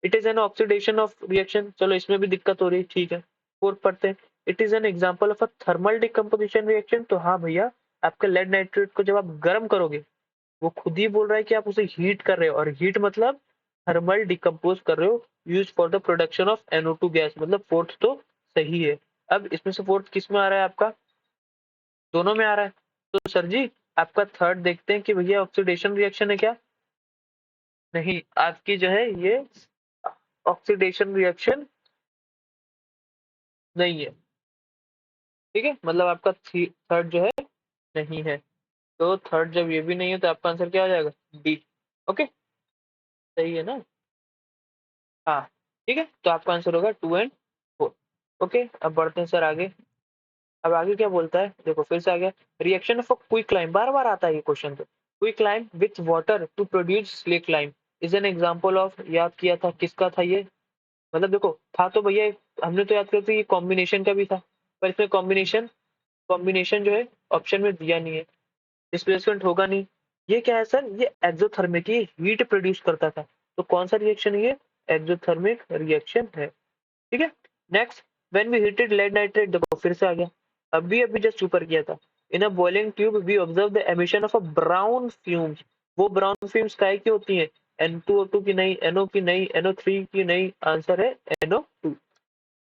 It is an oxidation of reaction, चलो इसमें भी दिक्कत हो रही है, ठीक है। फोर्थ पढ़ते हैं, it is an example of a thermal decomposition reaction, तो हाँ भैया आपके लेड नाइट्रेट को जब आप गर्म करोगे, वो खुद ही बोल रहा है कि आप उसे हीट कर रहे हो, और हीट मतलब थर्मल डिकम्पोज कर रहे हो, use for the production of NO2 gas, मतलब फोर्थ तो सही है। अब इसमें से फोर्थ किस में आ रहा है आपका, दोनों में आ रहा है, तो सर जी आपका थर्ड देखते हैं कि भैया ऑक्सीडेशन रिएक्शन है क्या, नहीं आपकी जो है ये ऑक्सीडेशन रिएक्शन नहीं है। ठीक है, मतलब आपका थर्ड जो है नहीं है, तो थर्ड जब ये भी नहीं है तो आपका आंसर क्या हो जाएगा, डी। ओके, सही है ना, हाँ ठीक है, तो आपका आंसर होगा 2 और 4। ओके, अब बढ़ते हैं सर आगे। अब आगे क्या बोलता है, देखो फिर से आ गया, reaction of a quick lime, बार बार आता है ये क्वेश्चन, तो quick lime with water to produce slake lime is an example of, याद किया था किसका था ये, मतलब देखो था तो भैया हमने तो याद किया था ये कॉम्बिनेशन का भी था, पर इसमें कॉम्बिनेशन कॉम्बिनेशन जो है ऑप्शन में दिया नहीं है, डिस्प्लेसमेंट होगा नहीं। ये क्या है सर, ये एक्सोथर्मिक, ये हीट प्रोड्यूस करता था, तो कौन सा रिएक्शन है ये, एक्सोथर्मिक रिएक्शन है। ठीक है, next, when we heated lead nitrate, देखो फिर से आ गया, अभी अभी जस्ट ऊपर किया था, in a boiling tube we observe the emission of a brown fumes, वो ब्राउन फ्यूम्स काय की होती है, N2O2 की नहीं, NO की नहीं, NO3 की नहीं, आंसर है NO2।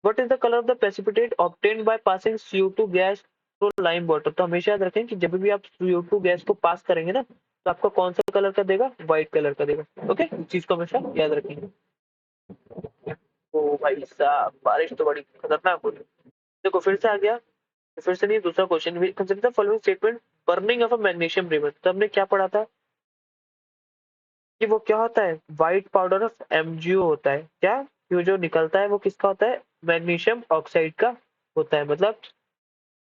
What is the colour of the precipitate obtained by passing CO2 gas through lime water, तो हमेशा याद रखें कि जब भी आप CO2 गैस को पास करेंगे ना, तो आपका कौन सा कलर का देगा, व्हाइट कलर का देगा। ओके, इस चीज को हमेशा याद रखेंगे। ओ भाई साहब बारिश तो बड़ी खतरनाक हो रही है। देखो फिर से आ गया, फिर से नहीं, दूसरा question, consider the following statement, burning of a magnesium ribbon, तो हमने क्या पढ़ा था कि वो क्या होता है, व्हाइट पाउडर ऑफ एमजीओ होता है। क्या, ये जो निकलता है वो किसका होता है, मैग्नीशियम ऑक्साइड का होता है, मतलब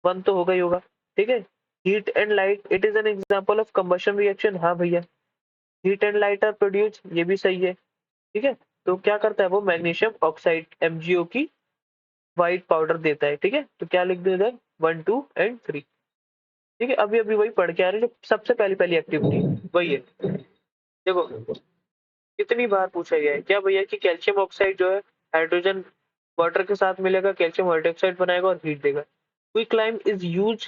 वन तो होगा ही होगा। ठीक है, heat and light it is an example of combustion reaction, हाँ भैया, heat and light are produce, ये भी सही है। ठीक है, तो क्या करता है वो, मैग्नीशियम ऑक्साइड एमजीओ की व्हाइट पाउडर देता है। ठीक है, तो क्या लिख दो इधर, 1 2 एंड 3। ठीक है, अभी अभी वही पढ़ के आ रहे हैं जो सबसे पहली पहली एक्टिविटी वही है। देखो कितनी बार पूछा गया है क्या भैया कि कैल्शियम ऑक्साइड जो है हाइड्रोजन वाटर के साथ मिलेगा, कैल्शियम हाइड्रोक्साइड बनाएगा और हीट देगा। क्विक इज यूज,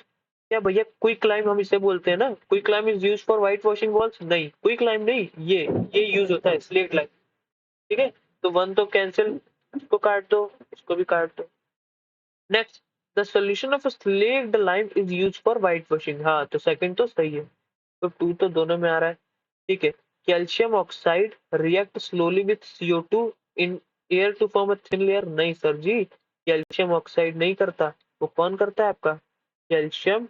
क्या भैया क्विक लाइम हम इसे बोलते हैं ना, quick lime is use for white washing walls, नहीं क्विक लाइम नहीं, ये यूज होता है स्लेट लाइम। ठीक है, तो वन तो कैंसिल, इसको काट दो, इसको भी काट दो। Next, the solution of slaked lime is use for white washing, हाँ तो सेकंड तो सही है, तो टू तो दोनों में आ रहा है। ठीक है, calcium oxide react slowly with CO2 in air to form a thin layer, नहीं सर जी, कैल्शियम ऑक्साइड नहीं करता, वो कौन करता है आपका, कैल्शियम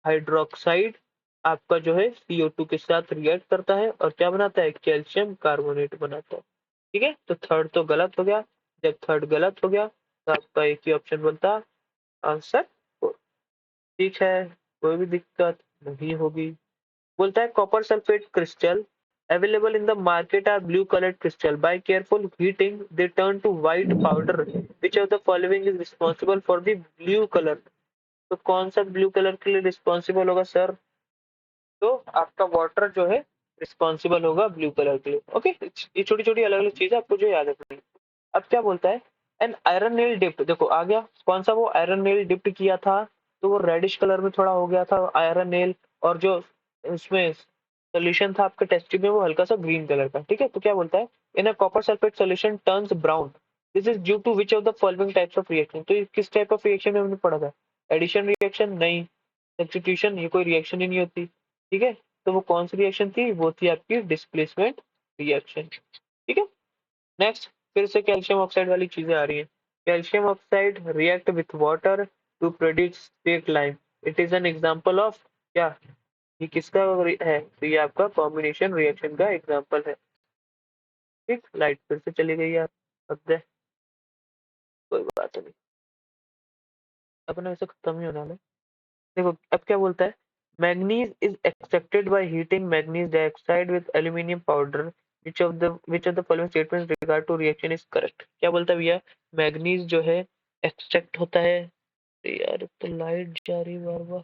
हाइड्रोक्साइड आपका जो है CO2 के साथ रिएक्ट करता है और क्या बनाता है, कैल्शियम कार्बोनेट बनाता है। ठीक है, तो थर्ड तो गलत हो गया, जब थर्ड गलत हो गया तो आपका एक ही ऑप्शन बनता, आंसर। ठीक है, कोई भी दिक्कत नहीं होगी। बोलता है copper sulphate crystal available in the market are blue colored crystal, by careful heating they turn to white powder, which of the following is responsible for the blue color, तो कौन सा ब्लू कलर के लिए responsible होगा sir, तो आपका water जो है रिस्पॉन्सिबल होगा ब्लू कलर के लिए। ओके, ये छोटी छोटी अलग अलग चीजें आपको जो याद रखनी है। अब क्या बोलता है, एन आयरन नेल डिप्ट, देखो आ गया कौन सा, वो आयरन नेल डिप्ट किया था तो वो रेडिश कलर में थोड़ा हो गया था आयरन नेल, और जो उसमें सोल्यूशन था आपके टेस्ट ट्यूब में वो हल्का सा ग्रीन कलर का। ठीक है, तो क्या बोलता है, in a copper sulphate solution turns brown, this is due to which of the following types of reaction, तो ये किस टाइप ऑफ रिएक्शन में हमने पढ़ा था, एडिशन रिएक्शन नहीं, सब्स्टिट्यूशन, ये कोई रिएक्शन ही नहीं होती। ठीक है, तो वो कौन सी रिएक्शन थी, वो थी आपकी डिस्प्लेसमेंट रिएक्शन। ठीक है, नेक्स्ट, फिर से कैल्शियम ऑक्साइड वाली चीजें आ रही है। Calcium oxide react with water to produce slaked lime, it is an example of, क्या ये किसका है, तो ये आपका कॉम्बिनेशन रिएक्शन का एग्जांपल है। ठीक, लाइट फिर से चली गई यार, अब दे, कोई बात नहीं, अपना ऐसे खत्म ही होना है। देखो अब क्या बोलता है, manganese is extracted by heating manganese dioxide with aluminium powder, which of the following statements regard to reaction is correct, क्या बोलता है भैया, मैग्नीज जो है एक्सट्रैक्ट होता है, अरे यार तो लाइट जा रही है बार बार।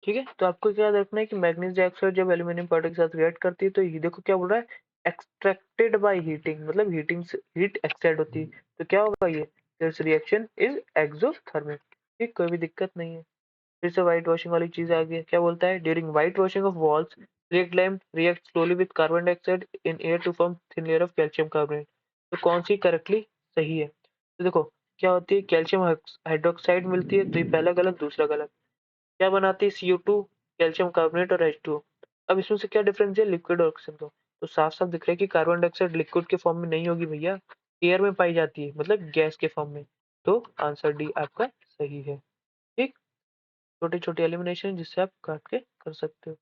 ठीक है, तो आपको क्या याद रखना है कि मैग्नीज डाइऑक्साइड जब एल्यूमिनियम पाउडर के साथ रिएक्ट करती है तो ये देखो क्या बोल रहा है, एक्सट्रैक्टेड बाय हीटिंग, मतलब हीटिंग से हीट एक्सट्रैक्ट होती है, तो क्या होगा ये, दिस रिएक्शन इज एक्सोथर्मिक। ठीक, कोई भी दिक्कत नहीं है। फिर से व्हाइट वॉशिंग वाली चीज आ गई है, क्या बोलता है, during white washing of walls slaked lamp react slowly with carbon dioxide in air to form thin layer of calcium carbonate, तो कौन सी करेक्टली सही है, तो देखो क्या होती है, कैल्शियम हाइड्रोक्साइड मिलती है, तो ये पहला गलत दूसरा गलत, क्या बनाती है CO2, कैल्शियम कार्बोनेट और H2O। अब इसमें से क्या डिफरेंस है, लिक्विड और ऑक्सीजन को, तो साफ साफ दिख रहा है कि कार्बन डाइऑक्साइड लिक्विड के फॉर्म में नहीं होगी भैया, एयर में पाई जाती है, मतलब गैस के फॉर्म में, तो आंसर डी आपका सही है। ठीक, छोटी छोटी एलिमिनेशन जिससे आप काट के कर सकते हो।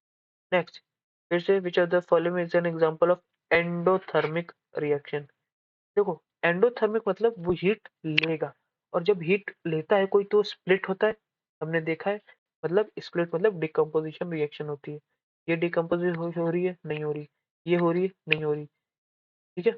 नेक्स्ट, फिर से विच of the following is an example of endothermic reaction, देखो एंडोथर्मिक मतलब वो हीट लेगा, और जब हीट लेता है कोई तो स्प्लिट होता है, हमने देखा है, मतलब स्प्लिट मतलब डिकम्पोजिशन रिएक्शन होती है, ये डिकम्पोजिशन हो रही है नहीं हो रही, ये हो रही है नहीं हो रही। ठीक है,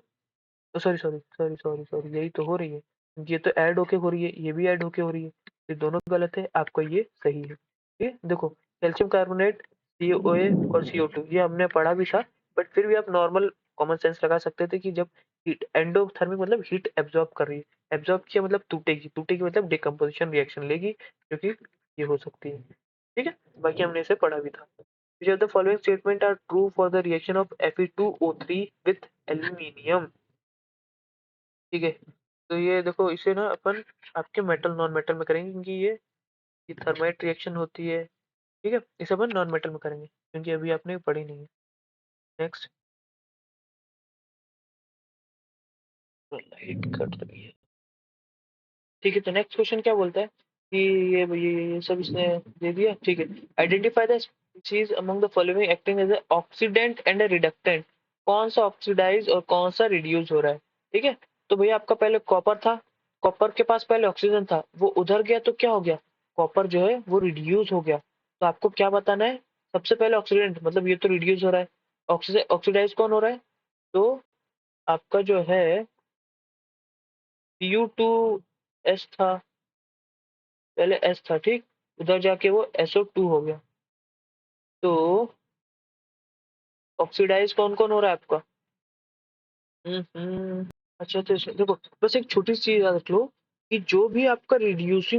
sorry sorry sorry sorry sorry, यही तो हो रही है, ये तो ऐड होके हो रही है, ये भी ऐड होके हो रही है, ये दोनों गलत है, आपका ये सही है। ठीक है, देखो कैल्शियम कार्बोनेट, COA और CO2 ये हमने पढ़ा भी था, बट फिर भी आप नॉर्मल कॉमन सेंस लगा सकते थे कि जब हीट एंडोथर्मिक मतलब हीट एब्जॉर्ब कर रही है, एब्जॉर्ब किया मतलब टूटेगी, टूटेगी मतलब डिकम्पोजिशन रिएक्शन लेगी, जो कि ये हो सकती है। ठीक है, बाकी हमने इसे पढ़ा भी था। Which of the following statement are true for the reaction of Fe2O3 with aluminium? ठीक है, तो ये देखो इसे ना अपन आपके मेटल नॉन मेटल में करेंगे, क्योंकि ये थर्माइट रिएक्शन होती है। ठीक है, इसे अपन नॉन मेटल में करेंगे क्योंकि अभी आपने पढ़ी नहीं है। नेक्स्ट, लाइट कट रही है। ठीक है, तो नेक्स्ट क्वेश्चन क्या बोलता है कि ये सब इसने दे दिया, ठीक है। Identify the species among the following acting as a oxidant and a reductant. कौन सा ऑक्सीडाइज और कौन सा रिड्यूस हो रहा है, ठीक है। तो भैया आपका पहले कॉपर था, कॉपर के पास पहले ऑक्सीजन था, वो उधर गया तो क्या हो गया, कॉपर जो है वो रिड्यूस हो गया। तो आपको क्या बताना है, सबसे पहले ऑक्सीडेंट मतलब ये तो रिड्यूस हो रहा है, ऑक्सीडाइज कौन हो रहा है, तो आपका जो है Cu2S था, पहले S था, ठीक, उधर जाके वो SO2 हो गया। तो ऑक्सीडाइज कौन कौन हो रहा है आपका। अच्छा तो देखो, बस एक छोटी सी चीज याद रख लो कि जो भी आपका रिड्यूस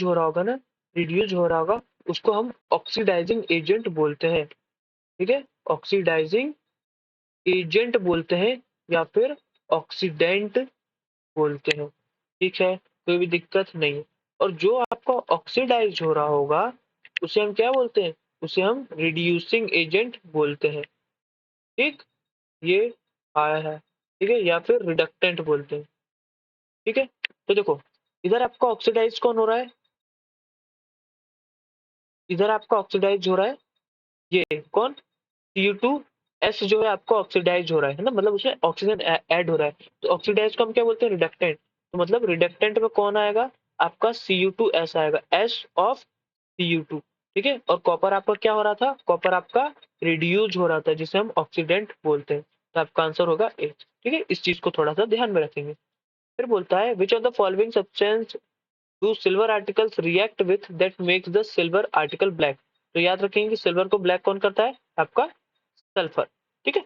हो रहा होगा ना, रिड्यूस हो रहा होगा, उसको हम ऑक्सीडाइजिंग एजेंट बोलते हैं, ठीक है। ऑक्सीडाइजिंग एजेंट बोलते हैं या फिर ऑक्सीडेंट बोलते हैं, ठीक है, कोई भी दिक्कत नहीं है। और जो आपका ऑक्सीडाइज हो रहा होगा उसे हम क्या बोलते हैं, उसे हम रिड्यूसिंग एजेंट बोलते हैं, ठीक, ये आया है, ठीक है, या फिर रिडक्टेंट बोलते हैं, ठीक है। तो देखो, इधर आपका ऑक्सीडाइज कौन हो रहा है, इधर आपका ऑक्सीडाइज हो रहा है ये कौन, Cu2S जो है आपका ऑक्सीडाइज हो रहा है ना, मतलब उसमें ऑक्सीजन ऐड हो रहा है, तो ऑक्सीडाइज को हम क्या बोलते हैं, रिडक्टेंट। तो मतलब रिडक्टेंट में कौन आएगा, आपका Cu2S आएगा, S ऑफ Cu2, ठीक है। और कॉपर आपका क्या हो रहा था, कॉपर आपका रिड्यूज हो रहा था जिसे हम ऑक्सीडेंट बोलते हैं। तो आपका आंसर होगा ए, ठीक है, इस चीज को थोड़ा सा ध्यान में रखेंगे। फिर बोलता है विच of the following substance do silver articles react with that makes the silver article black. तो याद रखेंगे कि सिल्वर को ब्लैक कौन करता है, आपका सल्फर, ठीक है।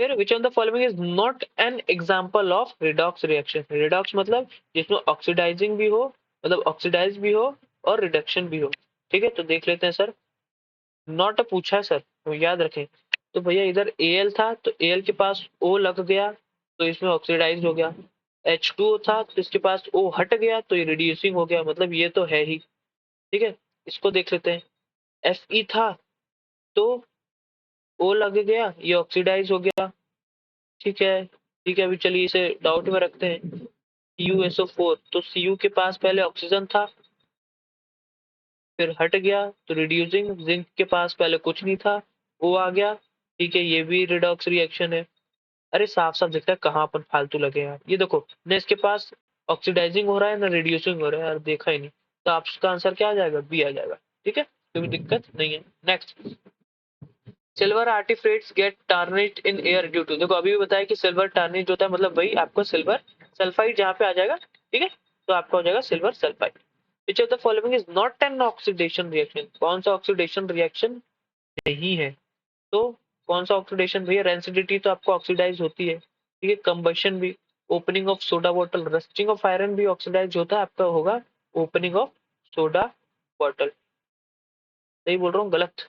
फिर which of the following is not an example of redox reaction. Redox मतलब जिसमें ऑक्सीडाइजिंग भी हो, मतलब ऑक्सीडाइज भी हो और रिडक्शन भी हो, ठीक है। तो देख लेते हैं सर, नॉट पूछा है सर, तो याद रखें। तो भैया इधर Al था तो Al के पास O लग गया तो इसमें ऑक्सीडाइज हो गया, H2O था तो इसके पास O हट गया तो ये रिड्यूसिंग हो गया, मतलब ये तो है ही, ठीक है। इसको देख लेते हैं, Fe था तो O लग गया, ये ऑक्सीडाइज हो गया, ठीक है, ठीक है। अभी चलिए इसे डाउट में रखते हैं, CuSO4 तो Cu के पास पहले ऑक्सीजन था फिर हट गया तो रिड्यूसिंग, जिंक के पास पहले कुछ नहीं था, वो आ गया, ठीक है, ये भी रिडॉक्स रिएक्शन है। अरे साफ साफ दिखता है कहाँ अपन फालतू लगे यार, ये देखो न इसके पास ऑक्सीडाइजिंग हो रहा है ना रिड्यूसिंग हो रहा है यार, देखा ही नहीं। तो आपका आंसर क्या आ जाएगा, बी आ जाएगा, ठीक है, कोई दिक्कत नहीं है। Next, silver artifacts get tarnished in air due to, देखो अभी भी बताया कि सिल्वर टार्निश्ड होता है, मतलब वही आपको सिल्वर सल्फाइड जहाँ पे आ जाएगा, ठीक है, तो आपका हो जाएगा silver sulphide. Which of the following is not an oxidation reaction, कौन सा ऑक्सीडेशन रिएक्शन नहीं है, तो कौन सा ऑक्सीडेशन भैया, रेंसिडिटी तो आपको ऑक्सीडाइज होती है, ठीक है, कंबशन भी, opening of soda bottle, rusting of iron भी ऑक्सीडाइज होता है, आपका होगा ओपनिंग ऑफ सोडा बॉटल। सही बोल रहा हूँ गलत,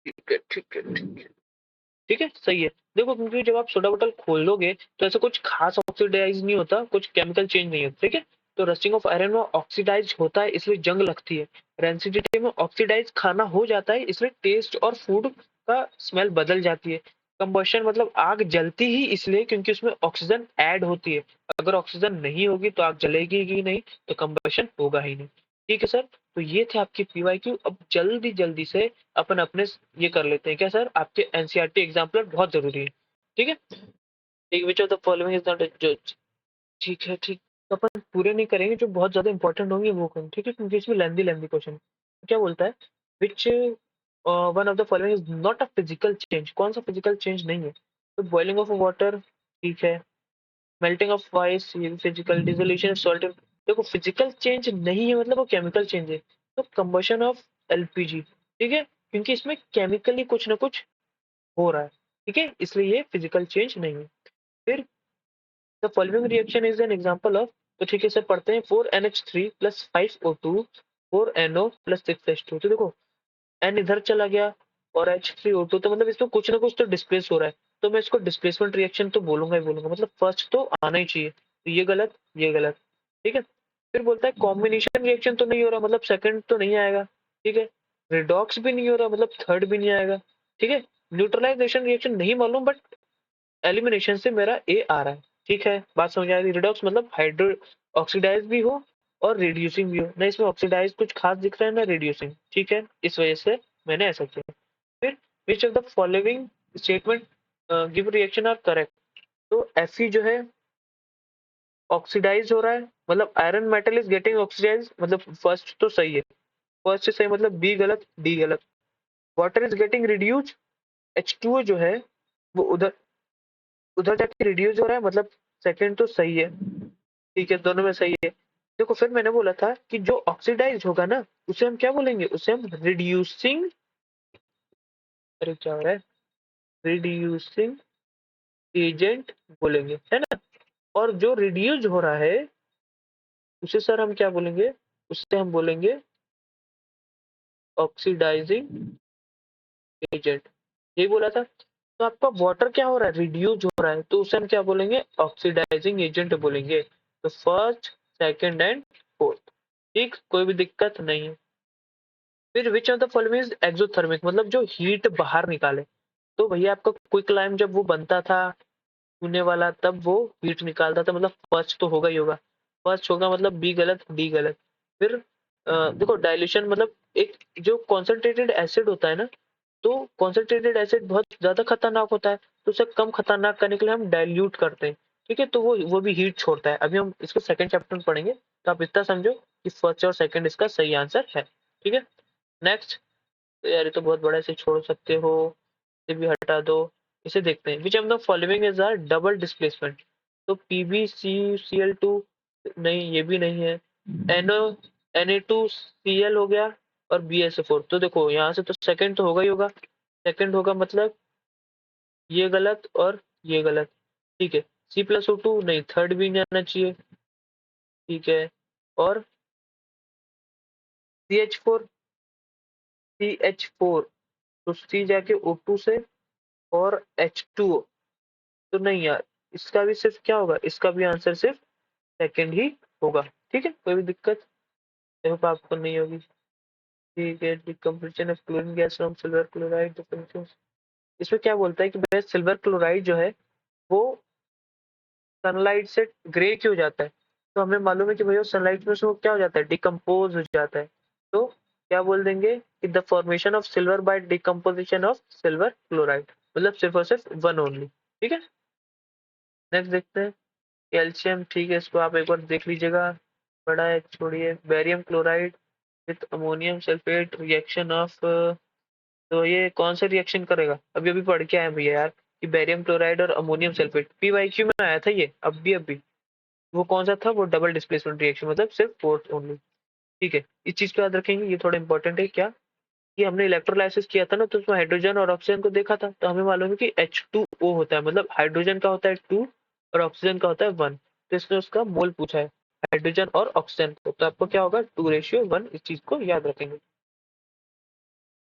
ठीक है ठीक है ठीक है, ठीक है सही है। देखो क्योंकि जब आप सोडा बोतल खोल दोगे तो ऐसा कुछ खास ऑक्सीडाइज नहीं होता, कुछ केमिकल चेंज नहीं होता, ठीक है। तो रस्टिंग ऑफ आयरन में ऑक्सीडाइज होता है इसलिए जंग लगती है, रेंसिडिटी में ऑक्सीडाइज खाना हो जाता है इसलिए टेस्ट और फूड का स्मेल बदल जाती है। कंबशन मतलब आग जलती ही इसलिए क्योंकि उसमें ऑक्सीजन ऐड होती है, अगर ऑक्सीजन नहीं होगी तो आग जलेगी ही नहीं, तो कंबशन होगा ही नहीं, ठीक है सर। तो ये थे आपके पीवाईक्यू, अब जल्दी जल्दी से अपन अपने ये कर लेते हैं क्या सर, आपके एनसीईआरटी एग्जाम्पलर बहुत जरूरी है, ठीक है। एक विच of the following is not जज, ठीक है ठीक, तो अपन पूरे नहीं करेंगे, जो बहुत ज्यादा इंपॉर्टेंट होंगे वो करेंगे, ठीक है, क्योंकि इसमें लेंदी लेंदी क्वेश्चन क्या बोलता है, which one of the following is not a physical change, कौन सा फिजिकल चेंज नहीं है, तो बॉइलिंग ऑफ वाटर, ठीक है, मेल्टिंग ऑफ आइस, ये फिजिकल, डिसोल्यूशन ऑफ सॉल्ट, देखो फिजिकल चेंज नहीं है मतलब वो केमिकल चेंज है, तो कंबशन ऑफ एलपीजी, ठीक है, क्योंकि इसमें केमिकली कुछ ना कुछ हो रहा है, ठीक है, इसलिए ये फिजिकल चेंज नहीं है। फिर the following reaction is an example of, तो ठीक है सर पढ़ते हैं, 4NH3 plus 5O2 4NO plus 6H2, तो देखो एन इधर चला गया और H3O2, तो मतलब इसमें कुछ ना कुछ तो डिस्प्लेस हो रहा है, तो मैं इसको डिस्प्लेसमेंट रिएक्शन तो बोलूंगा ही बोलूंगा, मतलब फर्स्ट तो आना ही चाहिए, तो ये गलत ये गलत, ठीक है। फिर बोलता है कॉम्बिनेशन रिएक्शन तो नहीं हो रहा, मतलब सेकंड तो नहीं आएगा, ठीक है, रिडॉक्स भी नहीं हो रहा मतलब थर्ड भी नहीं आएगा, ठीक है, न्यूट्रलाइजेशन रिएक्शन नहीं मालूम बट एलिमिनेशन से मेरा ए आ रहा है, ठीक है, बात समझ आ रही? रिडॉक्स मतलब हाइड्रो ऑक्सीडाइज भी हो और रिड्यूसिंग भी हो। ना इसमें ऑक्सीडाइज कुछ खास दिख रहा है ना रिड्यूसिंग, ठीक है, इस वजह से मैंने ऐसा किया। फिर which of the following statement give reaction are correct. तो Fe जो है ऑक्सीडाइज हो रहा है, मतलब iron metal is getting oxidise, मतलब फर्स्ट तो सही है, फर्स्ट सही, मतलब बी गलत, डी गलत। Water is getting reduce, H2O जो है वो उधर उधर जाके रिड्यूस हो रहा है, मतलब सेकंड तो सही है, ठीक है, दोनों में सही है। देखो फिर मैंने बोला था कि जो ऑक्सीडाइज होगा ना उसे हम क्या बोलेंगे, उसे हम रिड्यूसिंग, अरे क्या हो रहा है, रिड्यूसिंग एजेंट बोलेंगे, है ना। और जो रिड्यूस हो रहा है उसे सर हम क्या बोलेंगे, उससे हम बोलेंगे ऑक्सीडाइजिंग एजेंट, यही बोला था। तो आपका वाटर क्या हो रहा है, रिड्यूस हो रहा है, तो उसे हम क्या बोलेंगे, ऑक्सीडाइजिंग एजेंट बोलेंगे। तो फर्स्ट, सेकंड एंड फोर्थ, ठीक, कोई भी दिक्कत नहीं है। फिर which of the following is exothermic, मतलब जो हीट बाहर निकाले। तो भैया आपका क्विक लाइम जब वो बनता था छूने वाला, तब वो हीट निकालता था, मतलब फर्स्ट तो होगा ही होगा, फर्स्ट होगा, मतलब बी गलत, डी गलत। फिर देखो डाइल्यूशन मतलब एक जो कॉन्सेंट्रेटेड एसिड होता है ना, तो कॉन्सेंट्रेटेड एसिड बहुत ज्यादा खतरनाक होता है, तो उसे कम खतरनाक करने के लिए हम डाइल्यूट करते हैं, ठीक है, तो वो भी हीट छोड़ता है। अभी हम इसको सेकंड चैप्टर में पढ़ेंगे, तो आप इतना समझो कि फर्स्ट और सेकंड इसका सही आंसर है, ठीक है। नेक्स्ट, तो यार ये तो बहुत बड़ा, इसे छोड़ सकते हो, इसे भी हटा दो। इसे देखते हैं, which of the following is are double displacement. तो PbCCl2, नहीं ये भी नहीं है। NO Na2Cl हो गया, और BSO4। तो देखो यहाँ से तो सेकंड तो होगा ही होगा, सेकंड होगा, मतलब ये गलत और ये गलत, ठीक है। C+O2 नहीं, थर्ड भी नहीं आना चाहिए, ठीक है। और CH4 तो C जाके O2 से, और H2O, तो नहीं यार, इसका भी सिर्फ क्या होगा, इसका भी आंसर सिर्फ सेकंड ही होगा, ठीक है, कोई भी दिक्कत आई होप आपको नहीं होगी। ठीक है, decomposition of chlorine gas from silver chloride. इसमें क्या बोलता है कि भाई सिल्वर क्लोराइड जो है वो सनलाइट से ग्रे क्यों हो जाता है, तो हमें मालूम है कि भैया सनलाइट में से वो क्या हो जाता है, डिकम्पोज हो जाता है। तो क्या बोल देंगे कि the formation of silver by decomposition of silver chloride, मतलब सिर्फ और सिर्फ वन ओनली, ठीक है। नेक्स्ट देखते हैं, कैल्शियम, ठीक है, इसको आप एक बार देख लीजिएगा, बड़ा है, छोड़िए। Barium chloride with ammonium sulphate reaction of, तो ये कौन सा रिएक्शन करेगा, अभी अभी पढ़ के आए भैया यार, कि बेरियम क्लोराइड और अमोनियम सल्फेट, PYQ में आया था ये, अभी वो कौन सा था, वो डबल डिस्प्लेसमेंट रिएक्शन, मतलब सिर्फ फोर्थ ओनली, ठीक है। इस चीज को याद रखेंगे, ये थोड़ा इंपॉर्टेंट है। क्या कि हमने इलेक्ट्रोलाइसिस किया था ना, तो उसमें हाइड्रोजन और ऑक्सीजन को देखा था, तो हमें मालूम है कि H2O होता है, मतलब हाइड्रोजन का होता है 2 और ऑक्सीजन का होता है 1। तो इसने उसका मोल पूछा है हाइड्रोजन और ऑक्सीजन को, तो आपको क्या होगा, 2:1, इस चीज को याद रखेंगे।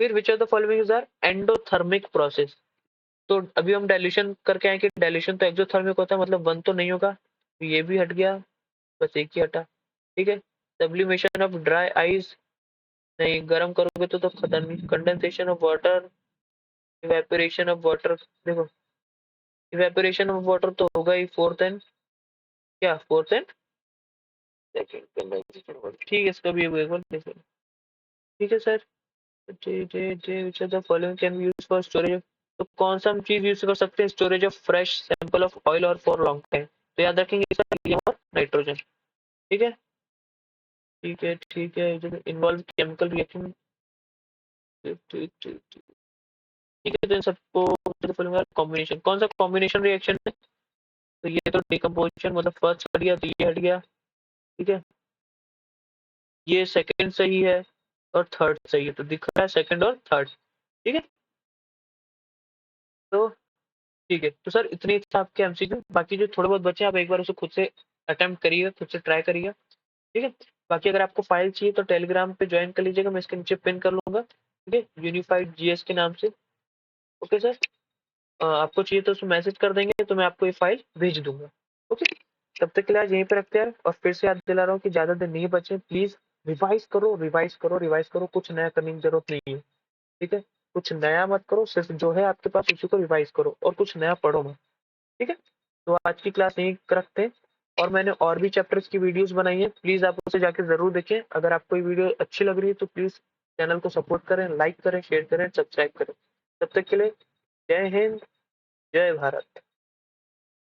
फिर which are the following is are endothermic process. तो अभी हम डाइल्यूशन करके आए कि डाइल्यूशन तो एक्सोथर्मिक होता है, मतलब 1 तो नहीं होगा, तो ये भी हट गया, बस एक ही हटा, ठीक है। सब्लिमेशन ऑफ ड्राई आइस, नहीं, गर्म करोगे तो खतरनाक। Condensation of water, evaporation of water, देखो इवेपोरेशन ऑफ वाटर तो होगा ही, फोर्थ एंड क्या, fourth and second condensation water, ठीक है, इसका भी एक बार देख लो। ठीक है sir, which of the following can be used for storage, तो कौन सा हम चीज यूज कर सकते हैं storage of fresh sample of oil और फॉर लॉन्ग टाइम, तो याद रखेंगे इसका हीलियम और नाइट्रोजन, ठीक है, ठीक है, ठीक है, जो इन्वॉल्व केमिकल रिएक्शन, ठीक ठीक ठीक ठीक, ठीक है, तो इन सबको कॉम्बिनेशन, कौन सा कॉम्बिनेशन रिएक्शन है, तो ये तो डिकम्पोजिशन, मतलब फर्स्ट हट गया, तो ये हट गया, ठीक है, ये सेकंड सही है और थर्ड सही है, तो दिख रहा है सेकंड और थर्ड, ठीक है। तो ठीक है, तो सर इतनी था आपके MCQ, बाकी जो थोड़े बहुत बचे आप एक बार उसे खुद से अटेम्प्ट करिएगा, खुद से ट्राई करिएगा, ठीक है। बाकी अगर आपको फाइल चाहिए तो टेलीग्राम पे ज्वाइन कर लीजिएगा, मैं इसके नीचे पिन कर लूंगा, ठीक है, यूनिफाइड GS के नाम से। ओके सर, आपको चाहिए तो उसमें मैसेज कर देंगे, तो मैं आपको ये फाइल भेज दूंगा। ओके, तब तक के लिए आज यहीं पे रखते हैं, और फिर से याद दिला रहा हूँ कि ज्यादा दिन नहीं बचे, प्लीज रिवाइज करो, रिवाइज करो, रिवाइज करो, कुछ नया करने की जरूरत नहीं है, ठीक है। कुछ नया मत करो, सिर्फ जो है आपके पास उसी को रिवाइज करो, और कुछ नया पढ़ो मत, ठीक है। तो आज की क्लास यहीं रखते हैं और मैंने और भी चैप्टर्स की वीडियोस बनाई हैं, प्लीज आप उसे जाके जरूर देखें। अगर आपको ये वीडियो अच्छी लग रही है तो प्लीज चैनल को सपोर्ट करें, लाइक करें, शेयर करें, सब्सक्राइब करें। तब तक के लिए जय हिंद, जय भारत।